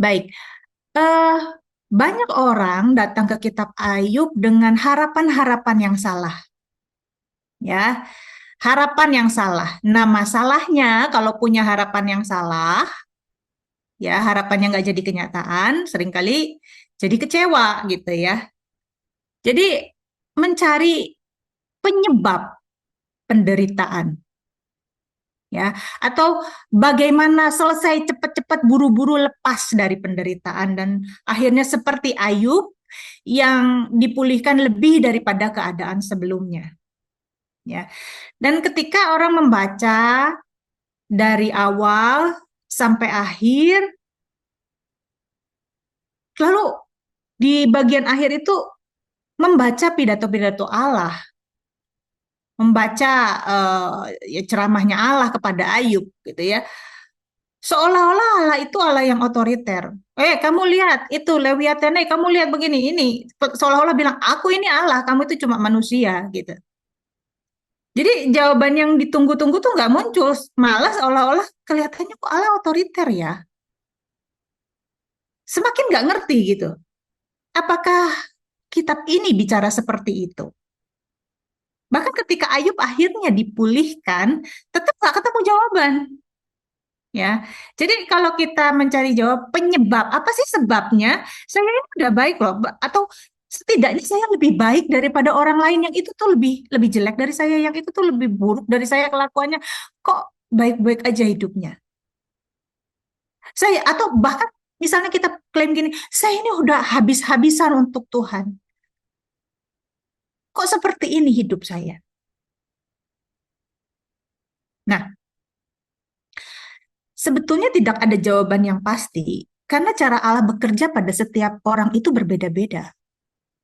Baik. Eh, Banyak orang datang ke kitab Ayub dengan harapan-harapan yang salah, ya. Harapan yang salah. Nah, masalahnya kalau punya harapan yang salah, ya harapannya nggak jadi kenyataan, seringkali jadi kecewa gitu ya. Jadi mencari penyebab penderitaan, ya, atau bagaimana selesai cepat-cepat buru-buru lepas dari penderitaan dan akhirnya seperti Ayub yang dipulihkan lebih daripada keadaan sebelumnya, ya. Dan ketika orang membaca dari awal sampai akhir, lalu di bagian akhir itu membaca pidato-pidato Allah, membaca ya, ceramahnya Allah kepada Ayub gitu ya. Seolah-olah Allah itu Allah yang otoriter. Kamu lihat itu Lewiathan, kamu lihat begini ini, seolah-olah bilang aku ini Allah, kamu itu cuma manusia gitu. Jadi jawaban yang ditunggu-tunggu tuh nggak muncul, malah seolah-olah kelihatannya kok Allah otoriter ya. Semakin nggak ngerti gitu. Apakah kitab ini bicara seperti itu? Bahkan ketika Ayub akhirnya dipulihkan, tetap nggak ketemu jawaban. Ya, jadi kalau kita mencari jawab penyebab apa sih sebabnya, saya ini udah baik loh, atau setidaknya saya lebih baik daripada orang lain yang itu tuh lebih lebih jelek dari saya, yang itu tuh lebih buruk dari saya kelakuannya, kok baik-baik aja hidupnya. Saya atau bahkan misalnya kita klaim gini, saya ini udah habis-habisan untuk Tuhan. Kok seperti ini hidup saya? Nah, sebetulnya tidak ada jawaban yang pasti karena cara Allah bekerja pada setiap orang itu berbeda-beda.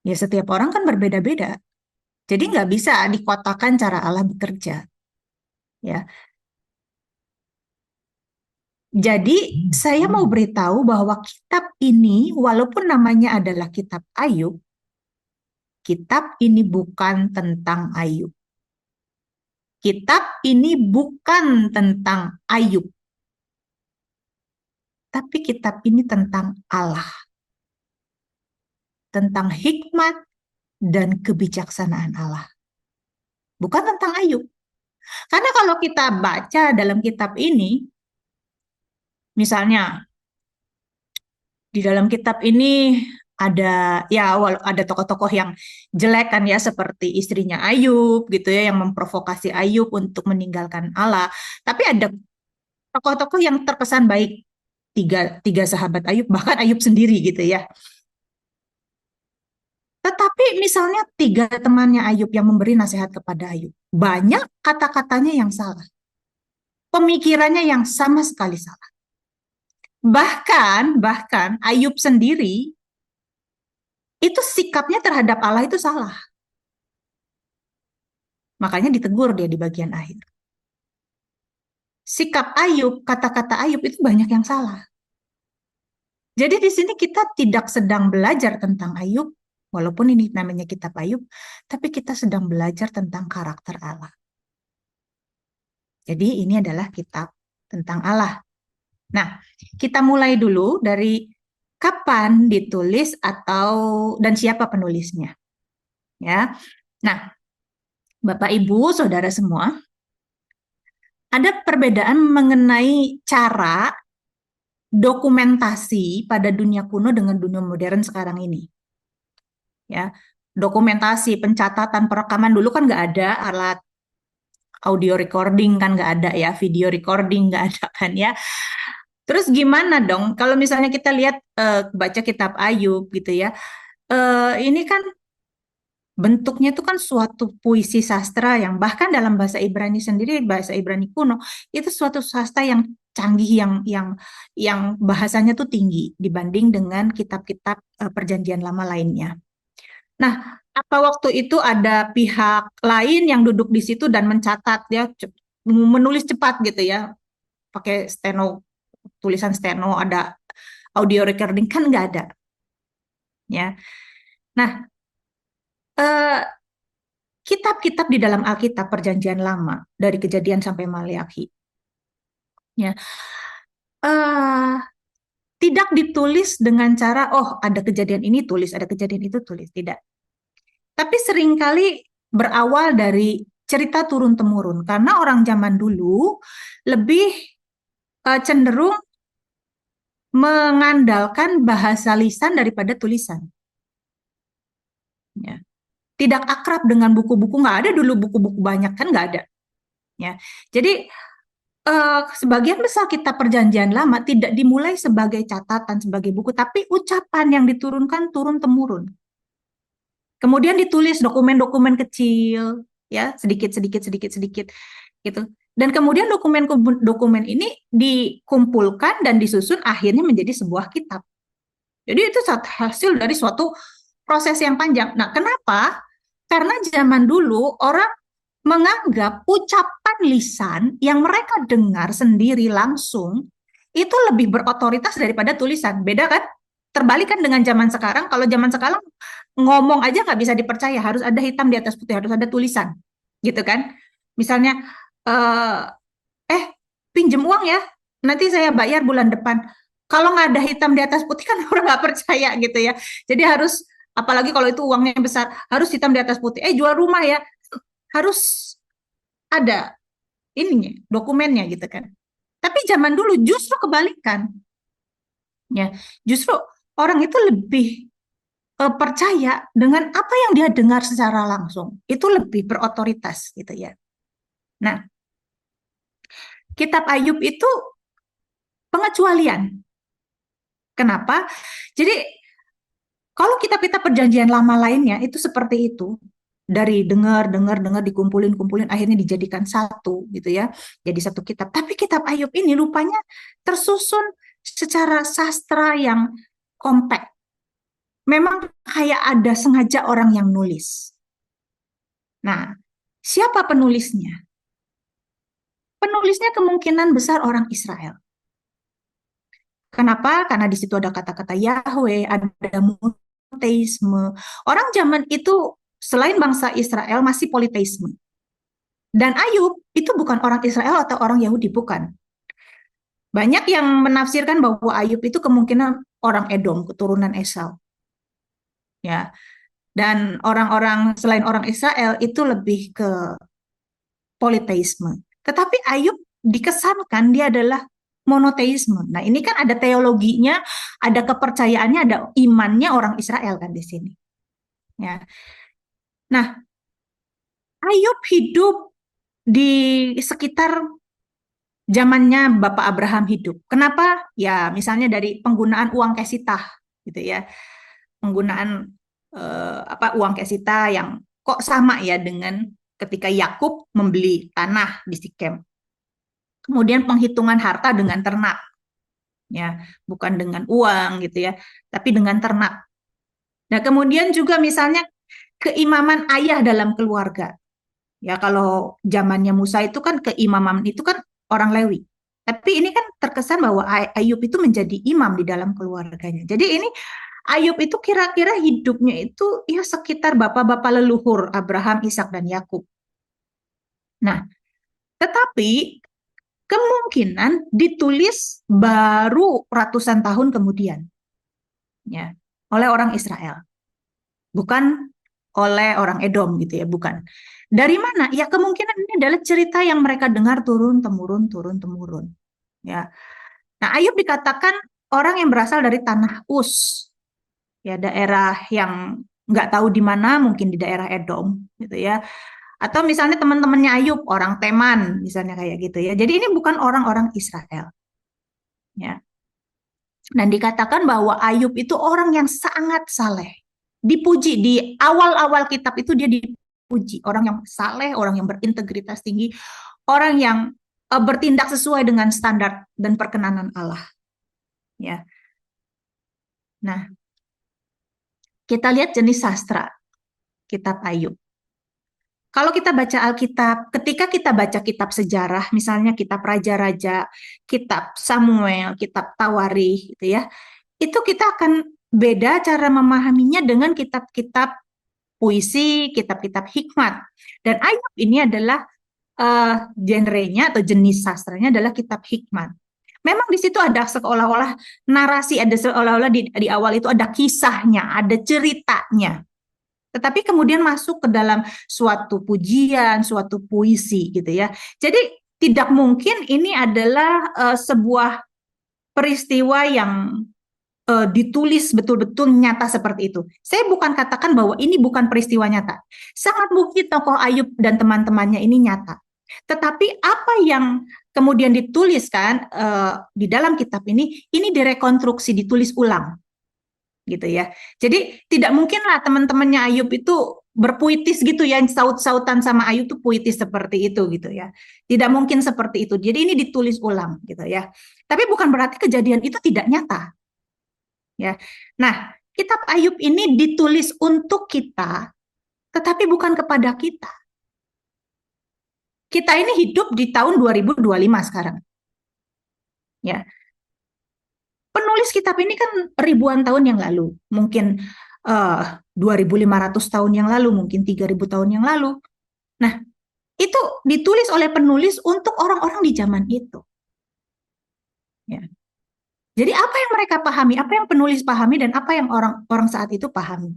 Ya, setiap orang kan berbeda-beda. Jadi nggak bisa dikotakan cara Allah bekerja. Ya, jadi saya mau beritahu bahwa kitab ini, walaupun namanya adalah kitab Ayub, kitab ini bukan tentang Ayub. Kitab ini bukan tentang Ayub, tapi kitab ini tentang Allah, tentang hikmat dan kebijaksanaan Allah. Bukan tentang Ayub. Karena kalau kita baca dalam kitab ini, misalnya di dalam kitab ini ada ya ada tokoh-tokoh yang jelek kan ya seperti istrinya Ayub gitu ya yang memprovokasi Ayub untuk meninggalkan Allah. Tapi ada tokoh-tokoh yang terkesan baik, tiga tiga sahabat Ayub, bahkan Ayub sendiri gitu ya. Tetapi misalnya tiga temannya Ayub yang memberi nasihat kepada Ayub, banyak kata-katanya yang salah, pemikirannya yang sama sekali salah. Bahkan Ayub sendiri itu sikapnya terhadap Allah itu salah. Makanya ditegur dia di bagian akhir. Sikap Ayub, kata-kata Ayub itu banyak yang salah. Jadi di sini kita tidak sedang belajar tentang Ayub, walaupun ini namanya kitab Ayub, tapi kita sedang belajar tentang karakter Allah. Jadi ini adalah kitab tentang Allah. Nah, kita mulai dulu dari kapan ditulis atau dan siapa penulisnya. Ya. Nah, Bapak Ibu, Saudara semua, ada perbedaan mengenai cara dokumentasi pada dunia kuno dengan dunia modern sekarang ini. Ya, dokumentasi, pencatatan, perekaman dulu kan nggak ada alat audio recording kan nggak ada ya, video recording nggak ada kan ya. Terus gimana dong kalau misalnya kita lihat baca kitab Ayub gitu ya, ini kan bentuknya itu kan suatu puisi sastra yang bahkan dalam bahasa Ibrani sendiri, bahasa Ibrani kuno, itu suatu sastra yang canggih, yang bahasanya tuh tinggi dibanding dengan kitab-kitab perjanjian lama lainnya. Nah, apa waktu itu ada pihak lain yang duduk di situ dan mencatat ya, menulis cepat gitu ya, pakai steno, tulisan steno, ada audio recording kan nggak ada ya. Nah, eh, kitab-kitab di dalam Alkitab Perjanjian Lama dari Kejadian sampai Maleakhi. Ya, eh, tidak ditulis dengan cara, oh ada kejadian ini tulis, ada kejadian itu tulis, tidak. Tapi seringkali berawal dari cerita turun-temurun, karena orang zaman dulu lebih cenderung mengandalkan bahasa lisan daripada tulisan. Ya. Tidak akrab dengan buku-buku, nggak ada dulu buku-buku banyak, kan nggak ada. Ya. Jadi sebagian besar kitab perjanjian lama tidak dimulai sebagai catatan, sebagai buku, tapi ucapan yang diturunkan turun-temurun. Kemudian ditulis dokumen-dokumen kecil, ya sedikit, sedikit, sedikit, sedikit, gitu. Dan kemudian dokumen-dokumen ini dikumpulkan dan disusun akhirnya menjadi sebuah kitab. Jadi itu hasil dari suatu proses yang panjang. Nah, kenapa? Karena zaman dulu orang menganggap ucapan lisan yang mereka dengar sendiri langsung itu lebih berotoritas daripada tulisan. Beda kan? Terbalik kan dengan zaman sekarang. Kalau zaman sekarang ngomong aja nggak bisa dipercaya, harus ada hitam di atas putih, harus ada tulisan, gitu kan? Misalnya, eh, pinjem uang ya, nanti saya bayar bulan depan. Kalau nggak ada hitam di atas putih kan orang nggak percaya gitu ya. Jadi harus, apalagi kalau itu uangnya besar, harus hitam di atas putih. Jual rumah ya, harus ada ininya, dokumennya gitu kan. Tapi zaman dulu justru kebalikan. Ya, justru orang itu lebih percaya dengan apa yang dia dengar secara langsung. Itu lebih berotoritas gitu ya. Nah, kitab Ayub itu pengecualian. Kenapa? Jadi kalau kitab-kitab perjanjian lama lainnya itu seperti itu, dari dengar, dengar, dengar, dikumpulin, kumpulin, akhirnya dijadikan satu gitu ya, jadi satu kitab. Tapi kitab Ayub ini rupanya tersusun secara sastra yang kompak. Memang kayak ada sengaja orang yang nulis. Nah, siapa penulisnya? Penulisnya kemungkinan besar orang Israel. Kenapa? Karena di situ ada kata-kata Yahweh, ada monoteisme. Orang zaman itu selain bangsa Israel masih politeisme. Dan Ayub itu bukan orang Israel atau orang Yahudi, bukan. Banyak yang menafsirkan bahwa Ayub itu kemungkinan orang Edom, keturunan Esau. Ya. Dan orang-orang selain orang Israel itu lebih ke politeisme. Tetapi Ayub dikesankan dia adalah monoteisme. Nah, ini kan ada teologinya, ada kepercayaannya, ada imannya orang Israel kan di sini. Ya. Nah, Ayub hidup di sekitar zamannya Bapak Abraham hidup. Kenapa? Ya, misalnya dari penggunaan uang kesitah gitu ya. Penggunaan uang kesitah yang kok sama ya dengan ketika Yakub membeli tanah di Sikem. Kemudian penghitungan harta dengan ternak, ya, bukan dengan uang gitu ya, tapi dengan ternak. Nah, kemudian juga misalnya keimaman ayah dalam keluarga. Ya, kalau zamannya Musa itu kan keimaman itu kan orang Lewi. Tapi ini kan terkesan bahwa Ayub itu menjadi imam di dalam keluarganya. Jadi ini Ayub itu kira-kira hidupnya itu ya sekitar bapak-bapak leluhur Abraham, Ishak dan Yakub. Nah, tetapi kemungkinan ditulis baru ratusan tahun kemudian, ya, oleh orang Israel, bukan oleh orang Edom gitu ya, bukan. Dari mana? Ya kemungkinan ini adalah cerita yang mereka dengar turun temurun, ya. Nah, Ayub dikatakan orang yang berasal dari tanah Uz, ya daerah yang nggak tahu di mana, mungkin di daerah Edom, gitu ya. Atau misalnya teman-temannya Ayub, orang Teman, misalnya kayak gitu ya. Jadi ini bukan orang-orang Israel. Ya. Dan dikatakan bahwa Ayub itu orang yang sangat saleh. Dipuji di awal-awal kitab itu dia dipuji. Orang yang saleh, orang yang berintegritas tinggi, orang yang bertindak sesuai dengan standar dan perkenanan Allah. Ya. Nah, kita lihat jenis sastra kitab Ayub. Kalau kita baca Alkitab, ketika kita baca kitab sejarah, misalnya kitab Raja-Raja, kitab Samuel, kitab Tawarikh, gitu ya, itu kita akan beda cara memahaminya dengan kitab-kitab puisi, kitab-kitab hikmat. Dan Ayub ini adalah genrenya atau jenis sastranya adalah kitab hikmat. Memang di situ ada seolah-olah narasi, ada seolah-olah di awal itu ada kisahnya, ada ceritanya. Tetapi kemudian masuk ke dalam suatu pujian, suatu puisi gitu ya. Jadi tidak mungkin ini adalah sebuah peristiwa yang ditulis betul-betul nyata seperti itu. Saya bukan katakan bahwa ini bukan peristiwa nyata. Sangat mungkin tokoh Ayub dan teman-temannya ini nyata. Tetapi apa yang kemudian dituliskan di dalam kitab ini direkonstruksi, ditulis ulang, gitu ya. Jadi tidak mungkinlah teman-temannya Ayub itu berpuitis gitu ya, saut-sautan sama Ayub tuh puitis seperti itu gitu ya. Tidak mungkin seperti itu. Jadi ini ditulis ulang gitu ya. Tapi bukan berarti kejadian itu tidak nyata. Ya. Nah, kitab Ayub ini ditulis untuk kita, tetapi bukan kepada kita. Kita ini hidup di tahun 2025 sekarang. Ya. Penulis kitab ini kan ribuan tahun yang lalu, mungkin 2.500 tahun yang lalu, mungkin 3.000 tahun yang lalu. Nah, itu ditulis oleh penulis untuk orang-orang di zaman itu. Ya. Jadi apa yang mereka pahami, apa yang penulis pahami, dan apa yang orang-orang saat itu pahami.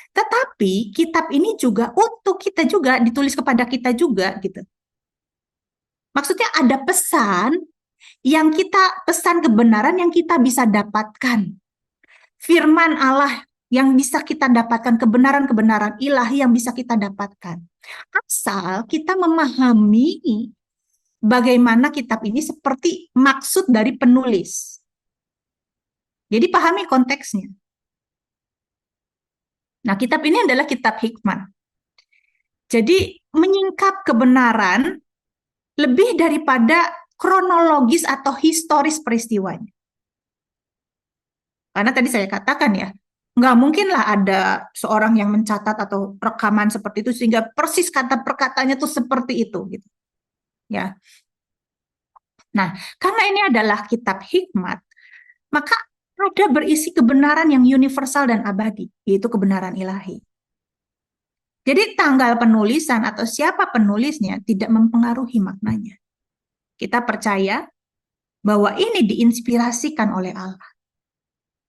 Tetapi kitab ini juga untuk kita juga, ditulis kepada kita juga gitu. Maksudnya ada pesan yang kita, pesan kebenaran yang kita bisa dapatkan. Firman Allah yang bisa kita dapatkan, kebenaran-kebenaran ilahi yang bisa kita dapatkan. Asal kita memahami bagaimana kitab ini seperti maksud dari penulis. Jadi pahami konteksnya. Nah, kitab ini adalah kitab hikmat. Jadi menyingkap kebenaran lebih daripada kronologis atau historis peristiwanya. Karena tadi saya katakan ya, nggak mungkinlah ada seorang yang mencatat atau rekaman seperti itu sehingga persis kata perkataannya tuh seperti itu gitu. Ya. Nah, karena ini adalah kitab hikmat, maka ada berisi kebenaran yang universal dan abadi, yaitu kebenaran ilahi. Jadi tanggal penulisan atau siapa penulisnya tidak mempengaruhi maknanya. Kita percaya bahwa ini diinspirasikan oleh Allah.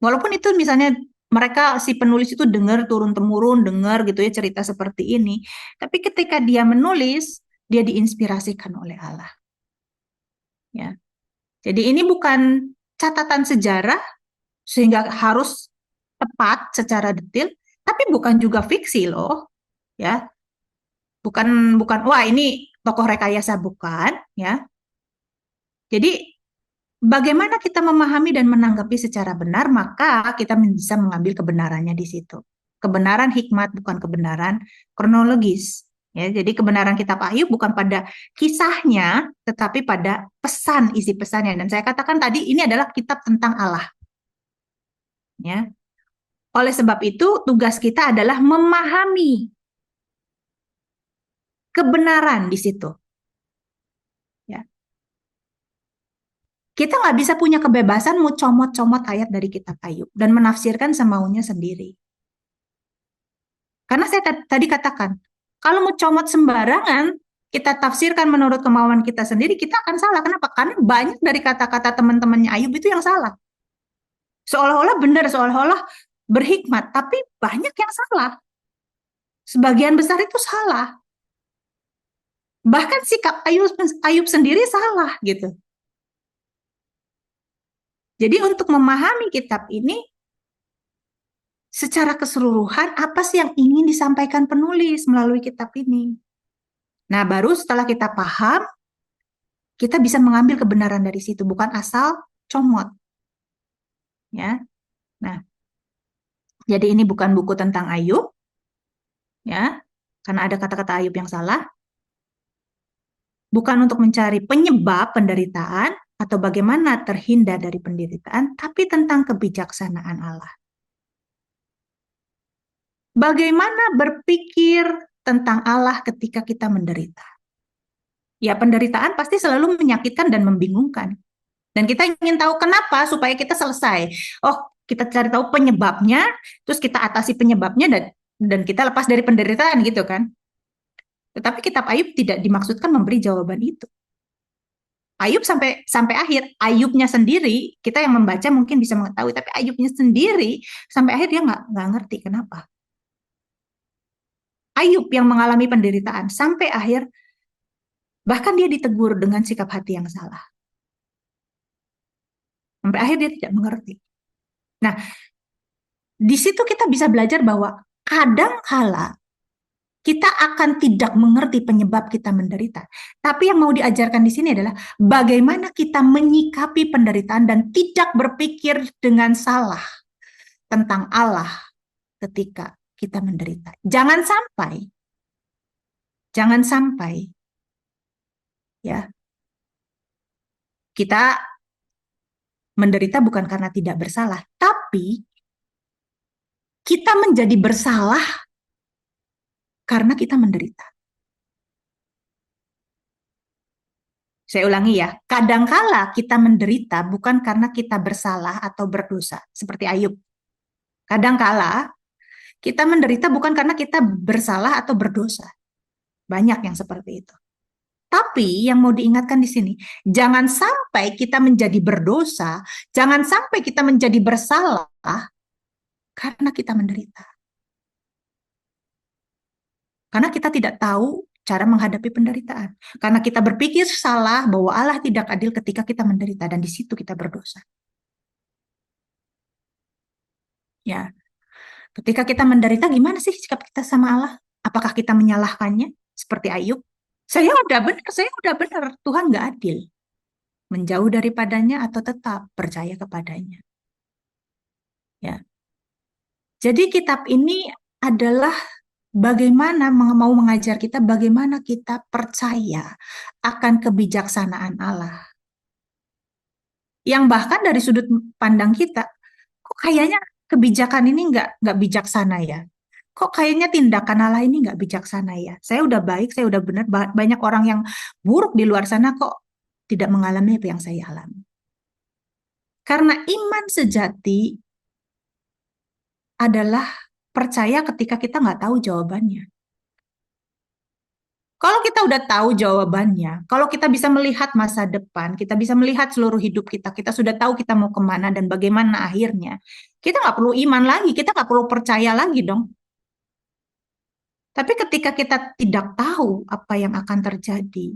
Walaupun itu misalnya mereka, si penulis itu dengar turun-temurun, dengar gitu ya cerita seperti ini. Tapi ketika dia menulis, dia diinspirasikan oleh Allah. Ya. Jadi ini bukan catatan sejarah sehingga harus tepat secara detail, tapi bukan juga fiksi loh. Ya. Bukan wah ini tokoh rekayasa, bukan ya. Jadi bagaimana kita memahami dan menanggapi secara benar, maka kita bisa mengambil kebenarannya di situ. Kebenaran hikmat, bukan kebenaran kronologis. Ya, jadi kebenaran kitab Ayub bukan pada kisahnya, tetapi pada pesan, isi pesannya. Dan saya katakan tadi, ini adalah kitab tentang Allah. Ya. Oleh sebab itu, tugas kita adalah memahami kebenaran di situ. Ya. Kita nggak bisa punya kebebasan mau comot-comot ayat dari kitab Ayub dan menafsirkan semaunya sendiri. Karena saya tadi katakan, kalau mau comot sembarangan, kita tafsirkan menurut kemauan kita sendiri, kita akan salah. Kenapa? Karena banyak dari kata-kata teman-temannya Ayub itu yang salah. Seolah-olah benar, seolah-olah berhikmat, tapi banyak yang salah. Sebagian besar itu salah. Bahkan sikap Ayub sendiri salah gitu. Jadi untuk memahami kitab ini, secara keseluruhan apa sih yang ingin disampaikan penulis melalui kitab ini? Nah, baru setelah kita paham, kita bisa mengambil kebenaran dari situ, bukan asal comot. Ya. Nah, jadi ini bukan buku tentang Ayub, ya, karena ada kata-kata Ayub yang salah. Bukan untuk mencari penyebab penderitaan atau bagaimana terhindar dari penderitaan, tapi tentang kebijaksanaan Allah. Bagaimana berpikir tentang Allah ketika kita menderita? Ya, penderitaan pasti selalu menyakitkan dan membingungkan. Dan kita ingin tahu kenapa supaya kita selesai. Oh, kita cari tahu penyebabnya, terus kita atasi penyebabnya dan kita lepas dari penderitaan gitu kan. Tetapi kitab Ayub tidak dimaksudkan memberi jawaban itu. Ayub sampai sampai akhir, Ayubnya sendiri kita yang membaca mungkin bisa mengetahui, tapi Ayubnya sendiri sampai akhir dia nggak ngerti kenapa. Ayub yang mengalami penderitaan sampai akhir, bahkan dia ditegur dengan sikap hati yang salah. Sampai akhir dia tidak mengerti. Nah, di situ kita bisa belajar bahwa kadang kala kita akan tidak mengerti penyebab kita menderita. Tapi yang mau diajarkan di sini adalah bagaimana kita menyikapi penderitaan dan tidak berpikir dengan salah tentang Allah ketika kita menderita. Jangan sampai ya kita menderita bukan karena tidak bersalah, tapi kita menjadi bersalah karena kita menderita. Saya ulangi ya, kadangkala kita menderita bukan karena kita bersalah atau berdosa, seperti Ayub. Kadangkala kita menderita bukan karena kita bersalah atau berdosa. Banyak yang seperti itu. Tapi yang mau diingatkan di sini, jangan sampai kita menjadi berdosa, jangan sampai kita menjadi bersalah karena kita menderita. Karena kita tidak tahu cara menghadapi penderitaan. Karena kita berpikir salah bahwa Allah tidak adil ketika kita menderita dan di situ kita berdosa. Ya, ketika kita menderita gimana sih sikap kita sama Allah? Apakah kita menyalahkannya seperti Ayub? Saya udah benar, Tuhan nggak adil. Menjauh daripadanya atau tetap percaya kepadanya. Ya. Jadi kitab ini adalah bagaimana mau mengajar kita bagaimana kita percaya akan kebijaksanaan Allah. Yang bahkan dari sudut pandang kita, kok kayaknya kebijakan ini nggak bijaksana ya? Kok kayaknya tindakan Allah ini nggak bijaksana ya? Saya udah baik, saya udah benar. Banyak orang yang buruk di luar sana kok tidak mengalami apa yang saya alami. Karena iman sejati adalah percaya ketika kita nggak tahu jawabannya. Kalau kita udah tahu jawabannya, kalau kita bisa melihat masa depan, kita bisa melihat seluruh hidup kita, kita sudah tahu kita mau kemana dan bagaimana akhirnya, kita nggak perlu iman lagi, kita nggak perlu percaya lagi dong. Tapi ketika kita tidak tahu apa yang akan terjadi,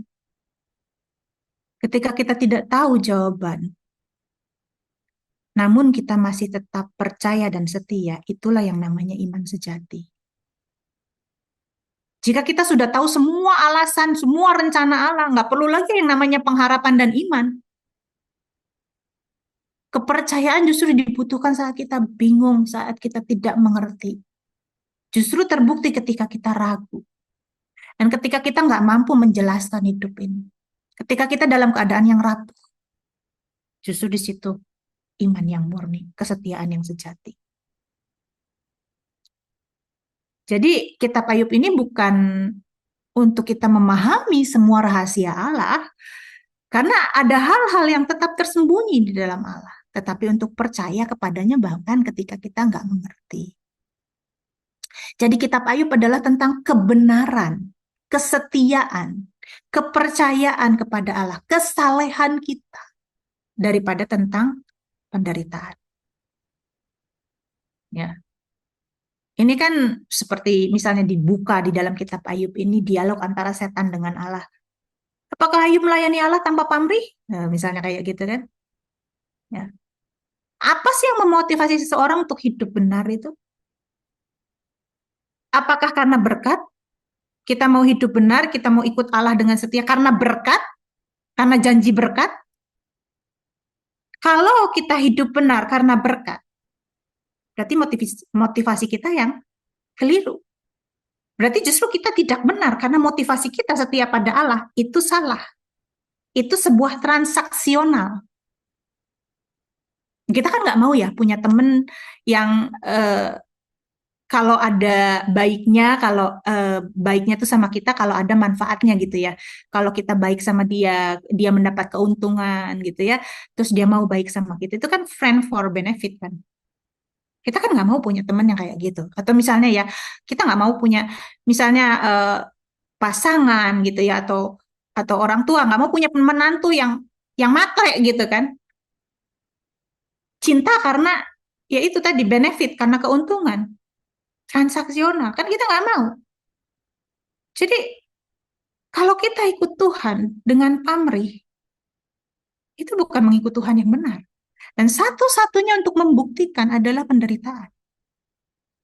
ketika kita tidak tahu jawaban, namun kita masih tetap percaya dan setia, itulah yang namanya iman sejati. Jika kita sudah tahu semua alasan, semua rencana Allah, nggak perlu lagi yang namanya pengharapan dan iman. Kepercayaan justru dibutuhkan saat kita bingung, saat kita tidak mengerti. Justru terbukti ketika kita ragu. Dan ketika kita nggak mampu menjelaskan hidup ini. Ketika kita dalam keadaan yang rapuh. Justru di situ iman yang murni, kesetiaan yang sejati. Jadi kitab Ayub ini bukan untuk kita memahami semua rahasia Allah, karena ada hal-hal yang tetap tersembunyi di dalam Allah. Tetapi untuk percaya kepadanya bahkan ketika kita nggak mengerti. Jadi kitab Ayub adalah tentang kebenaran, kesetiaan, kepercayaan kepada Allah, kesalehan kita daripada tentang penderitaan. Ya. Ini kan seperti misalnya dibuka di dalam kitab Ayub ini dialog antara setan dengan Allah. Apakah Ayub melayani Allah tanpa pamrih? Nah, misalnya kayak gitu kan. Ya. Apa sih yang memotivasi seseorang untuk hidup benar itu? Apakah karena berkat? Kita mau hidup benar, kita mau ikut Allah dengan setia karena berkat, karena janji berkat. Kalau kita hidup benar karena berkat, berarti motivasi kita yang keliru. Berarti justru kita tidak benar karena motivasi kita setia pada Allah itu salah. Itu sebuah transaksional. Kita kan nggak mau ya punya temen yang kalau ada baiknya, kalau baiknya tuh sama kita, kalau ada manfaatnya gitu ya. Kalau kita baik sama dia, dia mendapat keuntungan gitu ya. Terus dia mau baik sama kita, itu kan friend for benefit kan. Kita kan nggak mau punya teman yang kayak gitu. Atau misalnya ya, kita nggak mau punya misalnya pasangan gitu ya, atau orang tua nggak mau punya menantu yang yang matre gitu kan. Cinta karena ya itu tadi benefit, karena keuntungan. Transaksional, kan kita nggak mau. Jadi kalau kita ikut Tuhan dengan pamrih, itu bukan mengikut Tuhan yang benar. Dan satu-satunya untuk membuktikan adalah penderitaan.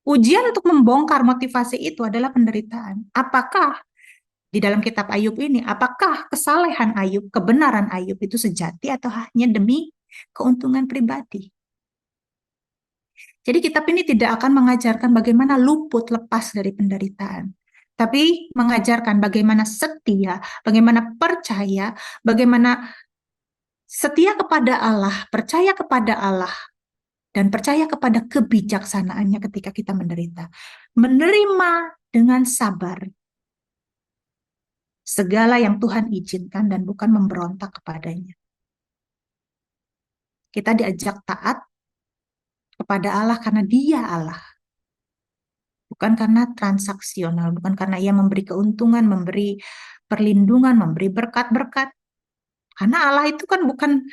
Ujian untuk membongkar motivasi itu adalah penderitaan. Apakah di dalam kitab Ayub ini, apakah kesalehan Ayub, kebenaran Ayub itu sejati atau hanya demi keuntungan pribadi? Jadi kitab ini tidak akan mengajarkan bagaimana luput lepas dari penderitaan, tapi mengajarkan bagaimana setia, bagaimana percaya, bagaimana setia kepada Allah, percaya kepada Allah, dan percaya kepada kebijaksanaannya ketika kita menderita. Menerima dengan sabar segala yang Tuhan izinkan dan bukan memberontak kepadanya. Kita diajak taat kepada Allah karena Dia Allah, bukan karena transaksional, bukan karena Ia memberi keuntungan, memberi perlindungan, memberi berkat-berkat. Karena Allah itu kan bukan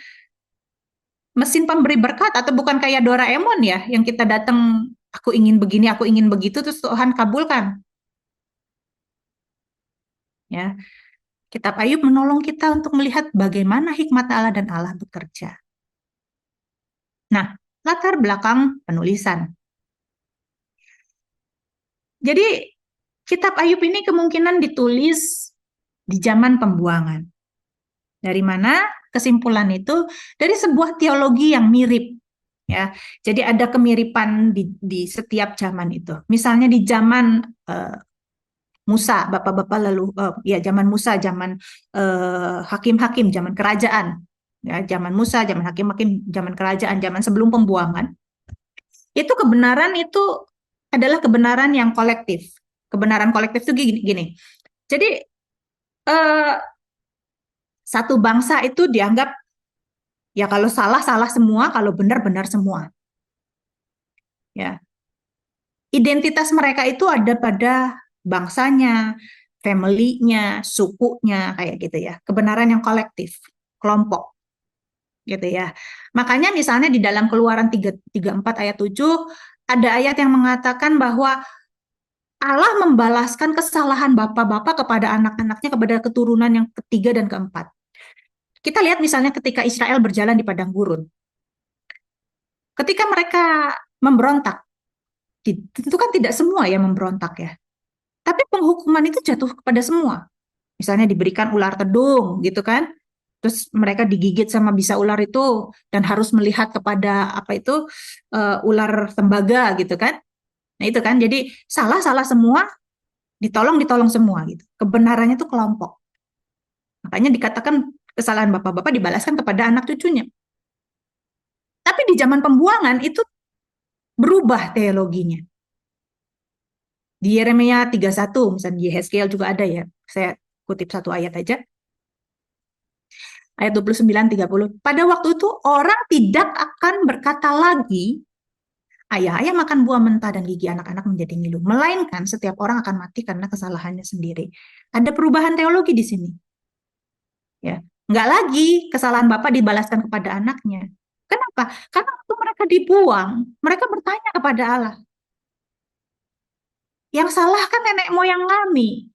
mesin pemberi berkat, atau bukan kayak Doraemon ya, yang kita datang, aku ingin begini, aku ingin begitu, terus Tuhan kabulkan. Ya, kitab Ayub menolong kita untuk melihat bagaimana hikmat Allah dan Allah bekerja. Nah, latar belakang penulisan. Jadi, kitab Ayub ini kemungkinan ditulis di zaman pembuangan. Dari mana kesimpulan itu? Dari sebuah teologi yang mirip. Ya, jadi ada kemiripan di setiap zaman itu. Misalnya di zaman Musa, bapak-bapak lalu, ya zaman Musa, zaman hakim-hakim, zaman kerajaan. Ya, zaman Musa, zaman hakim-hakim, zaman kerajaan, zaman sebelum pembuangan. Itu kebenaran itu adalah kebenaran yang kolektif. Kebenaran kolektif itu gini, gini. Jadi eh, satu bangsa itu dianggap ya kalau salah salah semua, kalau benar benar semua. Ya, identitas mereka itu ada pada bangsanya, family-nya, sukunya, kayak gitu ya. Kebenaran yang kolektif, kelompok, gitu ya. Makanya misalnya di dalam Keluaran 34 ayat 7, ada ayat yang mengatakan bahwa Allah membalaskan kesalahan bapak-bapak kepada anak-anaknya, kepada keturunan yang ketiga dan keempat. Kita lihat misalnya ketika Israel berjalan di padang gurun. Ketika mereka memberontak, tentu kan tidak semua yang memberontak ya. Tapi penghukuman itu jatuh kepada semua. Misalnya diberikan ular tedung gitu kan. Terus mereka digigit sama bisa ular itu dan harus melihat kepada apa itu ular tembaga gitu kan. Nah itu kan jadi salah-salah semua, ditolong semua gitu. Kebenarannya itu kelompok. Makanya dikatakan kesalahan bapak-bapak dibalaskan kepada anak cucunya. Tapi di zaman pembuangan itu berubah teologinya. Di Yeremia 31, misalnya di Hezkiel juga ada ya. Saya kutip satu ayat aja. Ayat 29-30. Pada waktu itu orang tidak akan berkata lagi, ayah-ayah makan buah mentah dan gigi anak-anak menjadi ngilu. Melainkan setiap orang akan mati karena kesalahannya sendiri. Ada perubahan teologi di sini. Ya, nggak lagi kesalahan bapak dibalaskan kepada anaknya. Kenapa? Karena waktu mereka dibuang, mereka bertanya kepada Allah. Yang salah kan nenek moyang kami.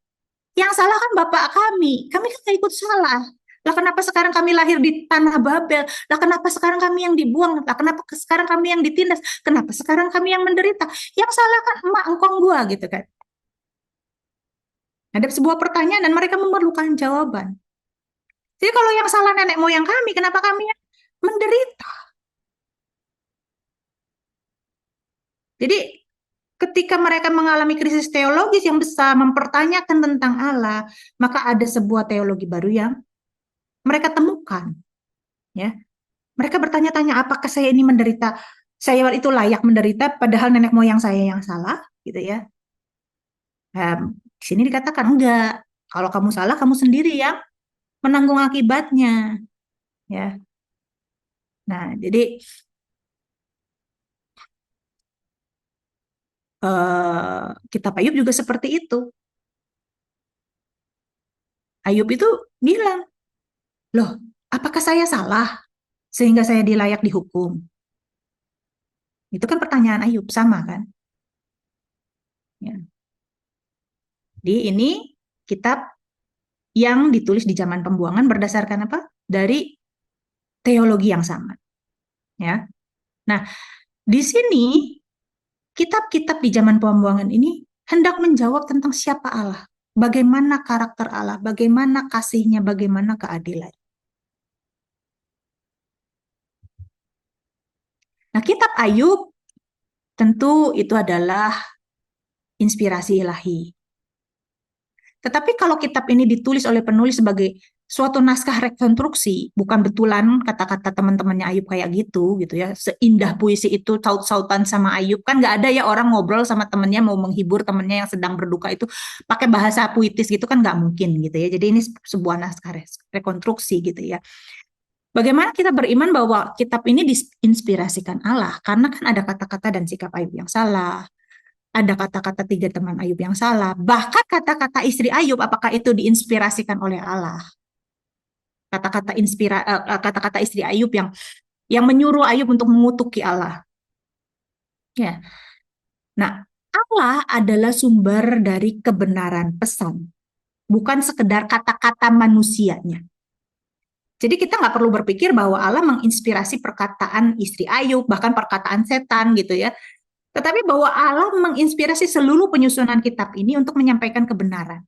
Yang salah kan bapak kami. Kami kan nggak ikut salah. Lah kenapa sekarang kami lahir di tanah Babel? Lah kenapa sekarang kami yang dibuang? Lah kenapa sekarang kami yang ditindas? Kenapa sekarang kami yang menderita? Yang salah kan emak engkong gua gitu kan. Ada sebuah pertanyaan dan mereka memerlukan jawaban. Jadi kalau yang salah nenek moyang kami, kenapa kami yang menderita? Jadi ketika mereka mengalami krisis teologis yang besar, mempertanyakan tentang Allah, maka ada sebuah teologi baru yang mereka temukan. Ya, mereka bertanya-tanya, apakah saya ini menderita? Saya itu layak menderita, padahal nenek moyang saya yang salah, gitu ya. Nah, di sini dikatakan enggak. Kalau kamu salah, kamu sendiri yang menanggung akibatnya, ya. Nah, jadi kitab Ayub juga seperti itu. Ayub itu bilang, loh, Apakah saya salah sehingga saya dilayak dihukum? Itu kan pertanyaan Ayub, sama kan? Ya. Jadi ini kitab yang ditulis di zaman pembuangan berdasarkan apa? Dari teologi yang sama. Ya. Nah, di sini kitab-kitab di zaman pembuangan ini hendak menjawab tentang siapa Allah, bagaimana karakter Allah, bagaimana kasihnya, bagaimana keadilan. Nah, kitab Ayub tentu itu adalah inspirasi ilahi. Tetapi kalau kitab ini ditulis oleh penulis sebagai suatu naskah rekonstruksi, bukan betulan kata-kata teman-temannya Ayub kayak gitu ya. Seindah puisi itu saut-sautan sama Ayub, kan nggak ada ya orang ngobrol sama temennya mau menghibur temennya yang sedang berduka itu pakai bahasa puitis gitu kan nggak mungkin gitu ya. Jadi ini sebuah naskah rekonstruksi gitu ya. Bagaimana kita beriman bahwa kitab ini diinspirasikan Allah? Karena kan ada kata-kata dan sikap Ayub yang salah, ada kata-kata tiga teman Ayub yang salah. Bahkan kata-kata istri Ayub, apakah itu diinspirasikan oleh Allah? Kata-kata istri Ayub yang menyuruh Ayub untuk mengutuki Allah. Ya. Nah, Allah adalah sumber dari kebenaran pesan, bukan sekedar kata-kata manusianya. Jadi kita nggak perlu berpikir bahwa Allah menginspirasi perkataan istri Ayub, bahkan perkataan setan gitu ya. Tetapi bahwa Allah menginspirasi seluruh penyusunan kitab ini untuk menyampaikan kebenaran.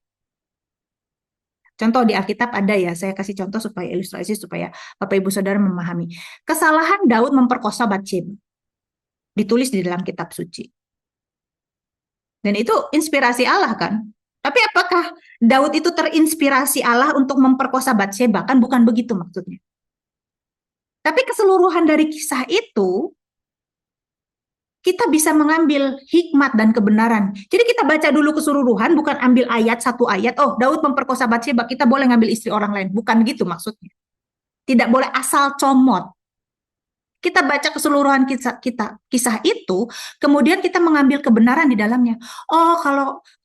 Contoh di Alkitab ada ya, saya kasih contoh supaya ilustrasi supaya Bapak Ibu Saudara memahami. Kesalahan Daud memperkosa Batsheba ditulis di dalam kitab suci. Dan itu inspirasi Allah kan? Tapi apakah Daud itu terinspirasi Allah untuk memperkosa Batsheba? Kan bukan begitu maksudnya. Tapi keseluruhan dari kisah itu kita bisa mengambil hikmat dan kebenaran. Jadi kita baca dulu keseluruhan, bukan ambil ayat satu ayat. Oh, Daud memperkosa Batsheba, kita boleh ngambil istri orang lain. Bukan gitu maksudnya. Tidak boleh asal comot. Kita baca keseluruhan kisah itu, kemudian kita mengambil kebenaran di dalamnya. Oh,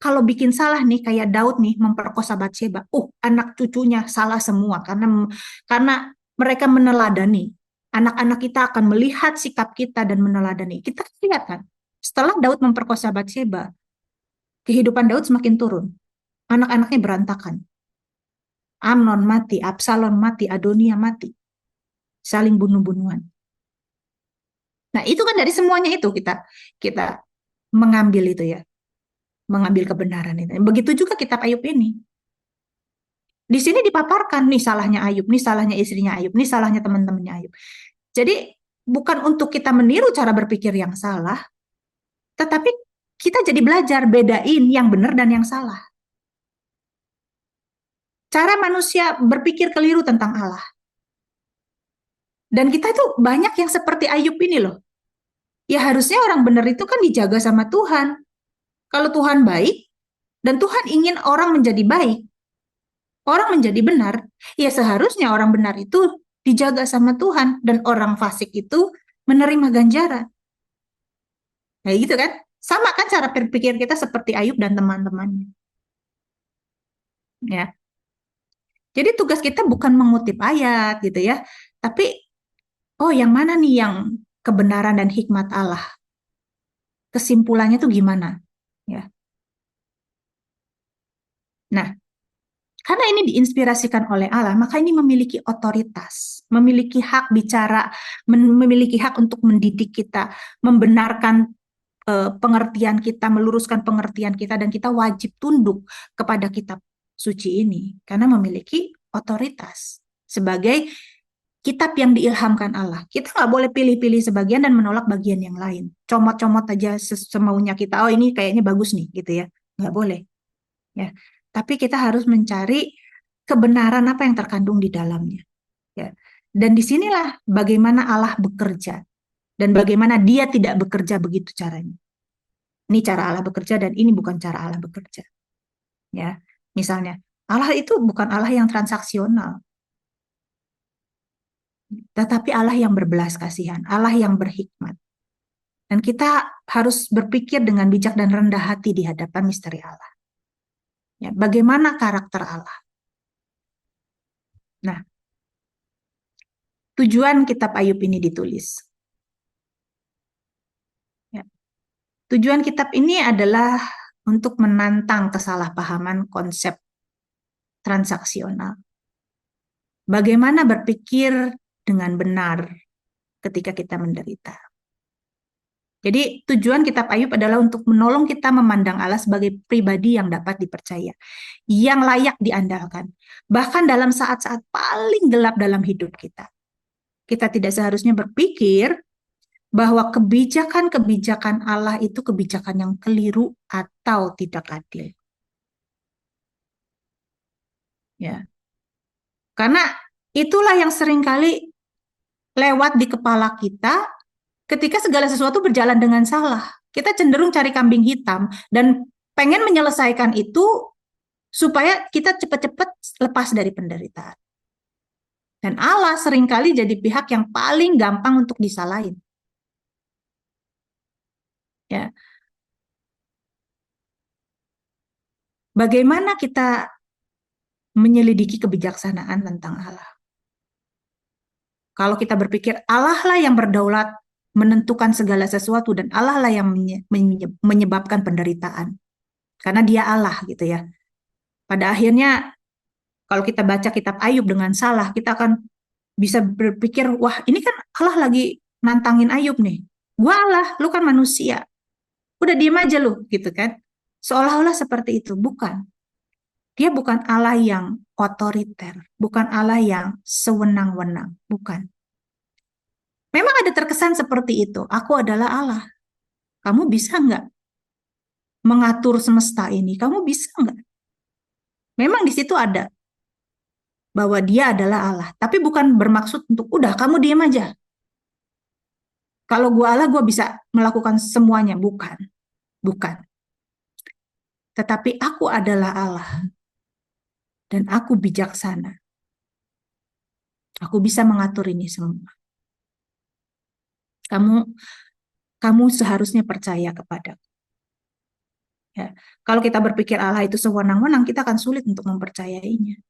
kalau bikin salah nih kayak Daud nih memperkosa Batsheba. Anak cucunya salah semua karena mereka meneladani. Anak-anak kita akan melihat sikap kita dan meneladani. Kita lihat kan, setelah Daud memperkosa Batsheba, kehidupan Daud semakin turun. Anak-anaknya berantakan. Amnon mati, Absalom mati, Adonia mati. Saling bunuh-bunuhan. Nah, itu kan dari semuanya itu kita mengambil itu ya, mengambil kebenaran itu. Begitu juga kitab Ayub ini. Di sini dipaparkan nih salahnya Ayub, nih salahnya istrinya Ayub, nih salahnya teman-temannya Ayub. Jadi bukan untuk kita meniru cara berpikir yang salah, tetapi kita jadi belajar bedain yang benar dan yang salah. Cara manusia berpikir keliru tentang Allah. Dan kita itu banyak yang seperti Ayub ini loh. Ya harusnya orang benar itu kan dijaga sama Tuhan. Kalau Tuhan baik, dan Tuhan ingin orang menjadi baik, orang menjadi benar, ya seharusnya orang benar itu dijaga sama Tuhan, dan orang fasik itu menerima ganjaran. Nah gitu kan? Sama kan cara berpikir kita seperti Ayub dan teman-temannya. Ya. Jadi tugas kita bukan mengutip ayat gitu ya, tapi yang mana nih yang kebenaran dan hikmat Allah? Kesimpulannya tuh gimana? Ya. Nah, karena ini diinspirasikan oleh Allah, maka ini memiliki otoritas, memiliki hak bicara, memiliki hak untuk mendidik kita, membenarkan pengertian kita, meluruskan pengertian kita, dan kita wajib tunduk kepada kitab suci ini, karena memiliki otoritas sebagai kitab yang diilhamkan Allah. Kita nggak boleh pilih-pilih sebagian dan menolak bagian yang lain. Comot-comot aja semaunya kita, ini kayaknya bagus nih, gitu ya. Nggak boleh. Ya. Tapi kita harus mencari kebenaran apa yang terkandung di dalamnya. Ya. Dan disinilah bagaimana Allah bekerja dan bagaimana Dia tidak bekerja begitu caranya. Ini cara Allah bekerja dan ini bukan cara Allah bekerja. Ya, misalnya Allah itu bukan Allah yang transaksional, tetapi Allah yang berbelas kasihan, Allah yang berhikmat. Dan kita harus berpikir dengan bijak dan rendah hati di hadapan misteri Allah. Ya, bagaimana karakter Allah? Nah, tujuan kitab Ayub ini ditulis. Ya. Tujuan kitab ini adalah untuk menantang kesalahpahaman konsep transaksional. Bagaimana berpikir dengan benar ketika kita menderita. Jadi tujuan kitab Ayub adalah untuk menolong kita memandang Allah sebagai pribadi yang dapat dipercaya, yang layak diandalkan. Bahkan dalam saat-saat paling gelap dalam hidup kita. Kita tidak seharusnya berpikir bahwa kebijakan-kebijakan Allah itu kebijakan yang keliru atau tidak adil. Ya. Karena itulah yang seringkali lewat di kepala kita ketika segala sesuatu berjalan dengan salah. Kita cenderung cari kambing hitam dan pengen menyelesaikan itu supaya kita cepat-cepat lepas dari penderitaan. Dan Allah seringkali jadi pihak yang paling gampang untuk disalahin. Ya. Bagaimana kita menyelidiki kebijaksanaan tentang Allah? Kalau kita berpikir Allah lah yang berdaulat menentukan segala sesuatu dan Allah lah yang menyebabkan penderitaan. Karena dia Allah gitu ya. Pada akhirnya kalau kita baca kitab Ayub dengan salah, kita akan bisa berpikir, wah ini kan Allah lagi nantangin Ayub nih. Gua Allah, lu kan manusia. Udah diem aja lu gitu kan. Seolah-olah seperti itu. Bukan. Dia bukan Allah yang otoriter. Bukan Allah yang sewenang-wenang. Bukan. Memang ada terkesan seperti itu. Aku adalah Allah. Kamu bisa nggak mengatur semesta ini? Kamu bisa nggak? Memang di situ ada bahwa dia adalah Allah. Tapi bukan bermaksud untuk, udah kamu diam aja. Kalau gua Allah, gua bisa melakukan semuanya. Bukan. Bukan. Tetapi aku adalah Allah. Dan aku bijaksana. Aku bisa mengatur ini semua. Kamu seharusnya percaya kepadaku. Ya. Kalau kita berpikir Allah itu sewenang-wenang, kita akan sulit untuk mempercayainya.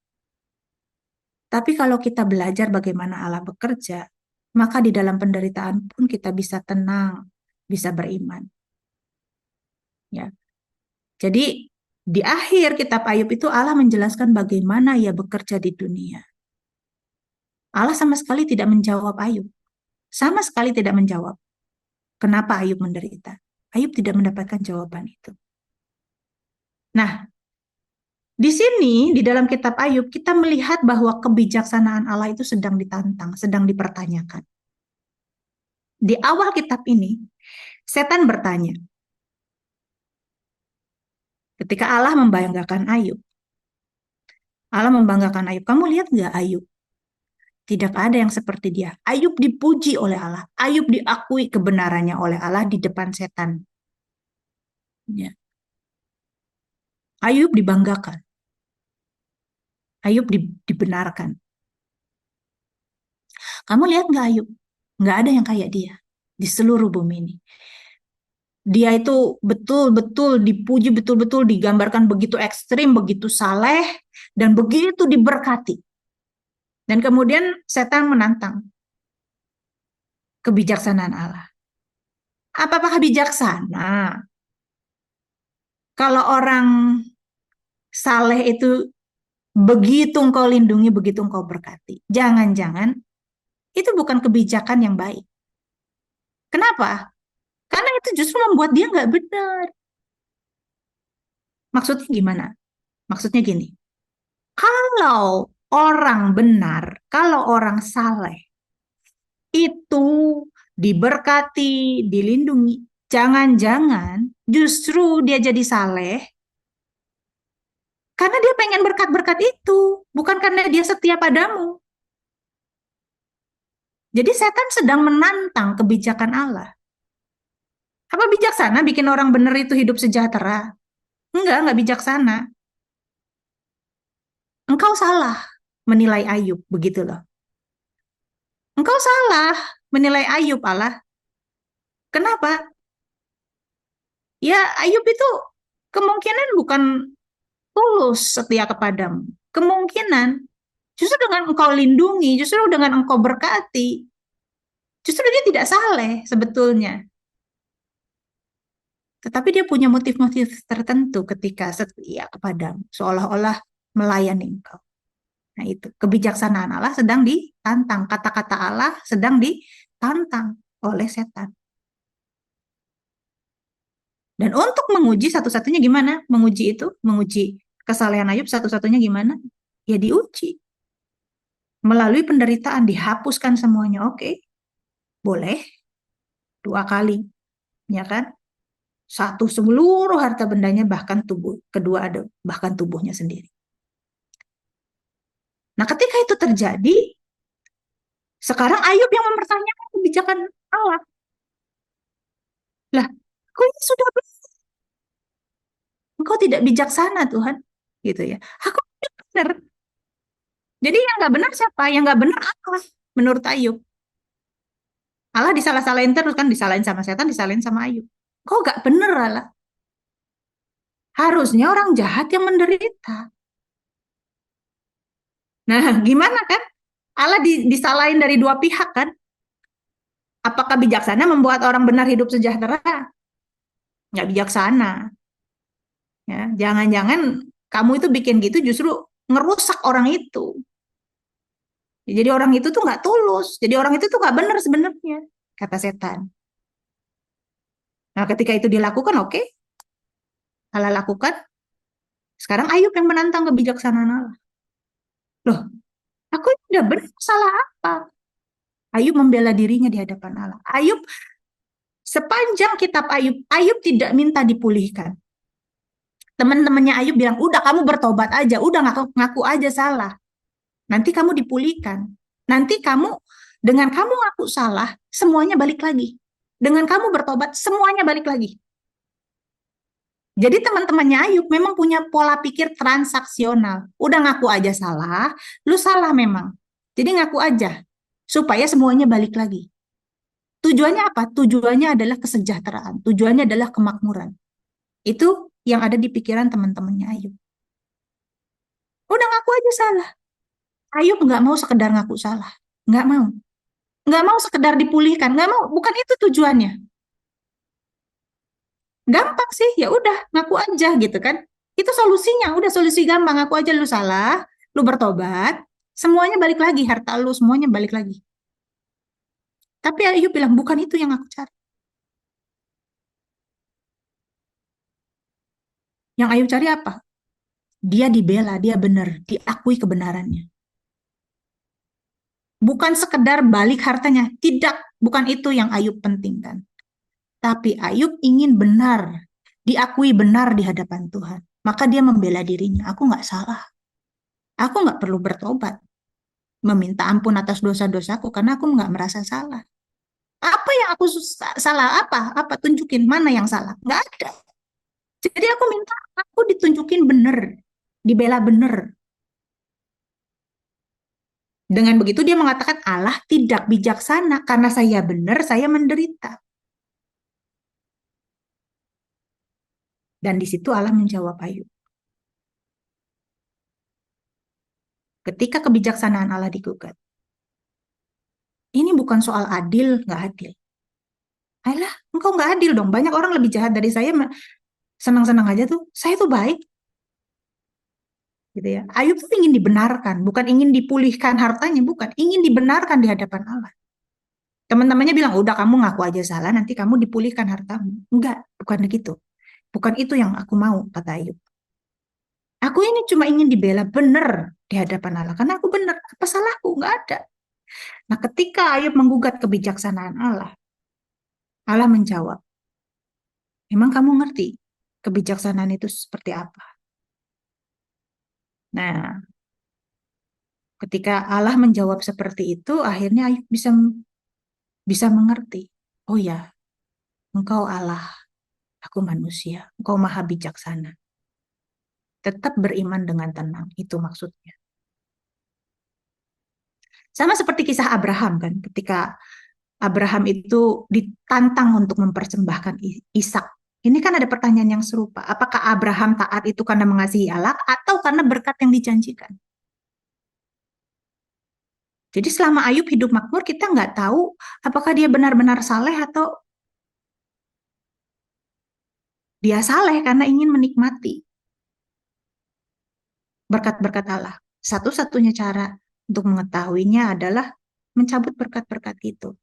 Tapi kalau kita belajar bagaimana Allah bekerja, maka di dalam penderitaan pun kita bisa tenang, bisa beriman. Ya. Jadi di akhir kitab Ayub itu Allah menjelaskan bagaimana ia bekerja di dunia. Allah sama sekali tidak menjawab Ayub. Sama sekali tidak menjawab kenapa Ayub menderita. Ayub tidak mendapatkan jawaban itu. Nah, di sini, di dalam kitab Ayub, kita melihat bahwa kebijaksanaan Allah itu sedang ditantang, sedang dipertanyakan. Di awal kitab ini, setan bertanya, ketika Allah membanggakan Ayub, kamu lihat nggak Ayub? Tidak ada yang seperti dia. Ayub dipuji oleh Allah. Ayub diakui kebenarannya oleh Allah di depan setan. Ya. Ayub dibanggakan. Ayub dibenarkan. Kamu lihat nggak Ayub? Nggak ada yang kayak dia di seluruh bumi ini. Dia itu betul-betul dipuji, betul-betul digambarkan begitu ekstrim, begitu saleh, dan begitu diberkati. Dan kemudian setan menantang kebijaksanaan Allah. Apakah bijaksana? Kalau orang saleh itu begitu engkau lindungi, begitu engkau berkati. Jangan-jangan itu bukan kebijakan yang baik. Kenapa? Karena itu justru membuat dia nggak benar. Maksudnya gimana? Maksudnya gini, kalau orang benar, kalau orang saleh, itu diberkati, dilindungi. Jangan-jangan justru dia jadi saleh karena dia pengen berkat-berkat itu, bukan karena dia setia padamu. Jadi setan sedang menantang kebijakan Allah. Apa bijaksana bikin orang benar itu hidup sejahtera? Enggak bijaksana. Engkau salah menilai Ayub, begitu loh. Engkau salah menilai Ayub, Allah. Kenapa? Ya, Ayub itu kemungkinan bukan tulus setia kepadamu. Kemungkinan Justru dengan engkau lindungi, justru dengan engkau berkati, justru dia tidak salah sebetulnya. Tetapi dia punya motif-motif tertentu ketika setia kepadamu, seolah-olah melayani engkau. Nah itu, kebijaksanaan Allah sedang ditantang. Kata-kata Allah sedang ditantang oleh setan. Dan untuk menguji satu-satunya gimana? Menguji itu, menguji kesalehan Ayub satu-satunya gimana? Ya diuji. Melalui penderitaan dihapuskan semuanya. Oke, boleh 2 kali, ya kan? Satu seluruh harta bendanya bahkan tubuh, kedua ada bahkan tubuhnya sendiri. Nah, ketika itu terjadi, sekarang Ayub yang mempertanyakan kebijakan Allah. Lah, kok ini sudah engkau tidak bijaksana Tuhan, gitu ya. Aku benar. Jadi yang nggak benar siapa? Yang nggak benar Allah menurut Ayub. Allah disalah-salahin terus kan, disalahin sama setan, disalahin sama Ayub. Kok nggak benar Allah? Harusnya orang jahat yang menderita. Nah, gimana kan? Allah disalahin dari dua pihak kan? Apakah bijaksana membuat orang benar hidup sejahtera? Nggak bijaksana. Ya, jangan-jangan kamu itu bikin gitu justru ngerusak orang itu. Jadi orang itu tuh nggak tulus. Jadi orang itu tuh nggak benar sebenarnya, kata setan. Nah, ketika itu dilakukan, oke, Allah lakukan. Sekarang Ayub yang menantang kebijaksanaan Allah. Loh, aku ini udah benar, salah apa? Ayub membela dirinya di hadapan Allah. Ayub, sepanjang kitab Ayub, Ayub tidak minta dipulihkan. Teman-temannya Ayub bilang, udah kamu bertobat aja, udah ngaku aja salah. Nanti kamu dipulihkan. Nanti kamu, dengan kamu ngaku salah, semuanya balik lagi. Dengan kamu bertobat, semuanya balik lagi. Jadi teman-temannya Ayub memang punya pola pikir transaksional. Udah ngaku aja salah, lu salah memang. Jadi ngaku aja, supaya semuanya balik lagi. Tujuannya apa? Tujuannya adalah kesejahteraan. Tujuannya adalah kemakmuran. Itu yang ada di pikiran teman-temannya Ayub. Udah ngaku aja salah. Ayub nggak mau sekedar ngaku salah. Nggak mau. Nggak mau sekedar dipulihkan. Nggak mau. Bukan itu tujuannya. Gampang sih. Ya udah ngaku aja gitu kan. Itu solusinya. Udah solusi gampang. Ngaku aja lu salah. Lu bertobat. Semuanya balik lagi. Harta lu semuanya balik lagi. Tapi Ayub bilang bukan itu yang aku cari. Yang Ayub cari apa? Dia dibela. Dia benar. Diakui kebenarannya. Bukan sekedar balik hartanya. Tidak. Bukan itu yang Ayub pentingkan. Tapi Ayub ingin benar, diakui benar di hadapan Tuhan. Maka dia membela dirinya. Aku nggak salah. Aku nggak perlu bertobat. Meminta ampun atas dosa-dosaku karena aku nggak merasa salah. Apa yang aku salah? Apa? Apa? Tunjukin mana yang salah? Nggak ada. Jadi aku minta aku ditunjukin benar. Dibela benar. Dengan begitu dia mengatakan Allah tidak bijaksana karena saya benar, saya menderita. Dan di situ Allah menjawab Ayub. Ketika kebijaksanaan Allah digugat. Ini bukan soal adil, nggak adil. Ayolah, engkau nggak adil dong. Banyak orang lebih jahat dari saya, senang-senang aja tuh. Saya tuh baik, gitu ya. Ayub tuh ingin dibenarkan, bukan ingin dipulihkan hartanya, bukan. Ingin dibenarkan di hadapan Allah. Teman-temannya bilang, udah kamu ngaku aja salah, nanti kamu dipulihkan hartamu. Enggak, bukan begitu. Bukan itu yang aku mau, kata Ayub. Aku ini cuma ingin dibela benar di hadapan Allah. Karena aku benar, apa salahku? Enggak ada. Nah, ketika Ayub menggugat kebijaksanaan Allah, Allah menjawab, memang kamu ngerti kebijaksanaan itu seperti apa? Nah, ketika Allah menjawab seperti itu, akhirnya Ayub bisa bisa mengerti. Oh ya, engkau Allah, aku manusia, engkau maha bijaksana. Tetap beriman dengan tenang, itu maksudnya. Sama seperti kisah Abraham kan, ketika Abraham itu ditantang untuk mempersembahkan Ishak. Ini kan ada pertanyaan yang serupa. Apakah Abraham taat itu karena mengasihi Allah atau karena berkat yang dijanjikan? Jadi selama Ayub hidup makmur, kita nggak tahu apakah dia benar-benar saleh atau dia saleh karena ingin menikmati berkat-berkat Allah. Satu-satunya cara untuk mengetahuinya adalah mencabut berkat-berkat itu.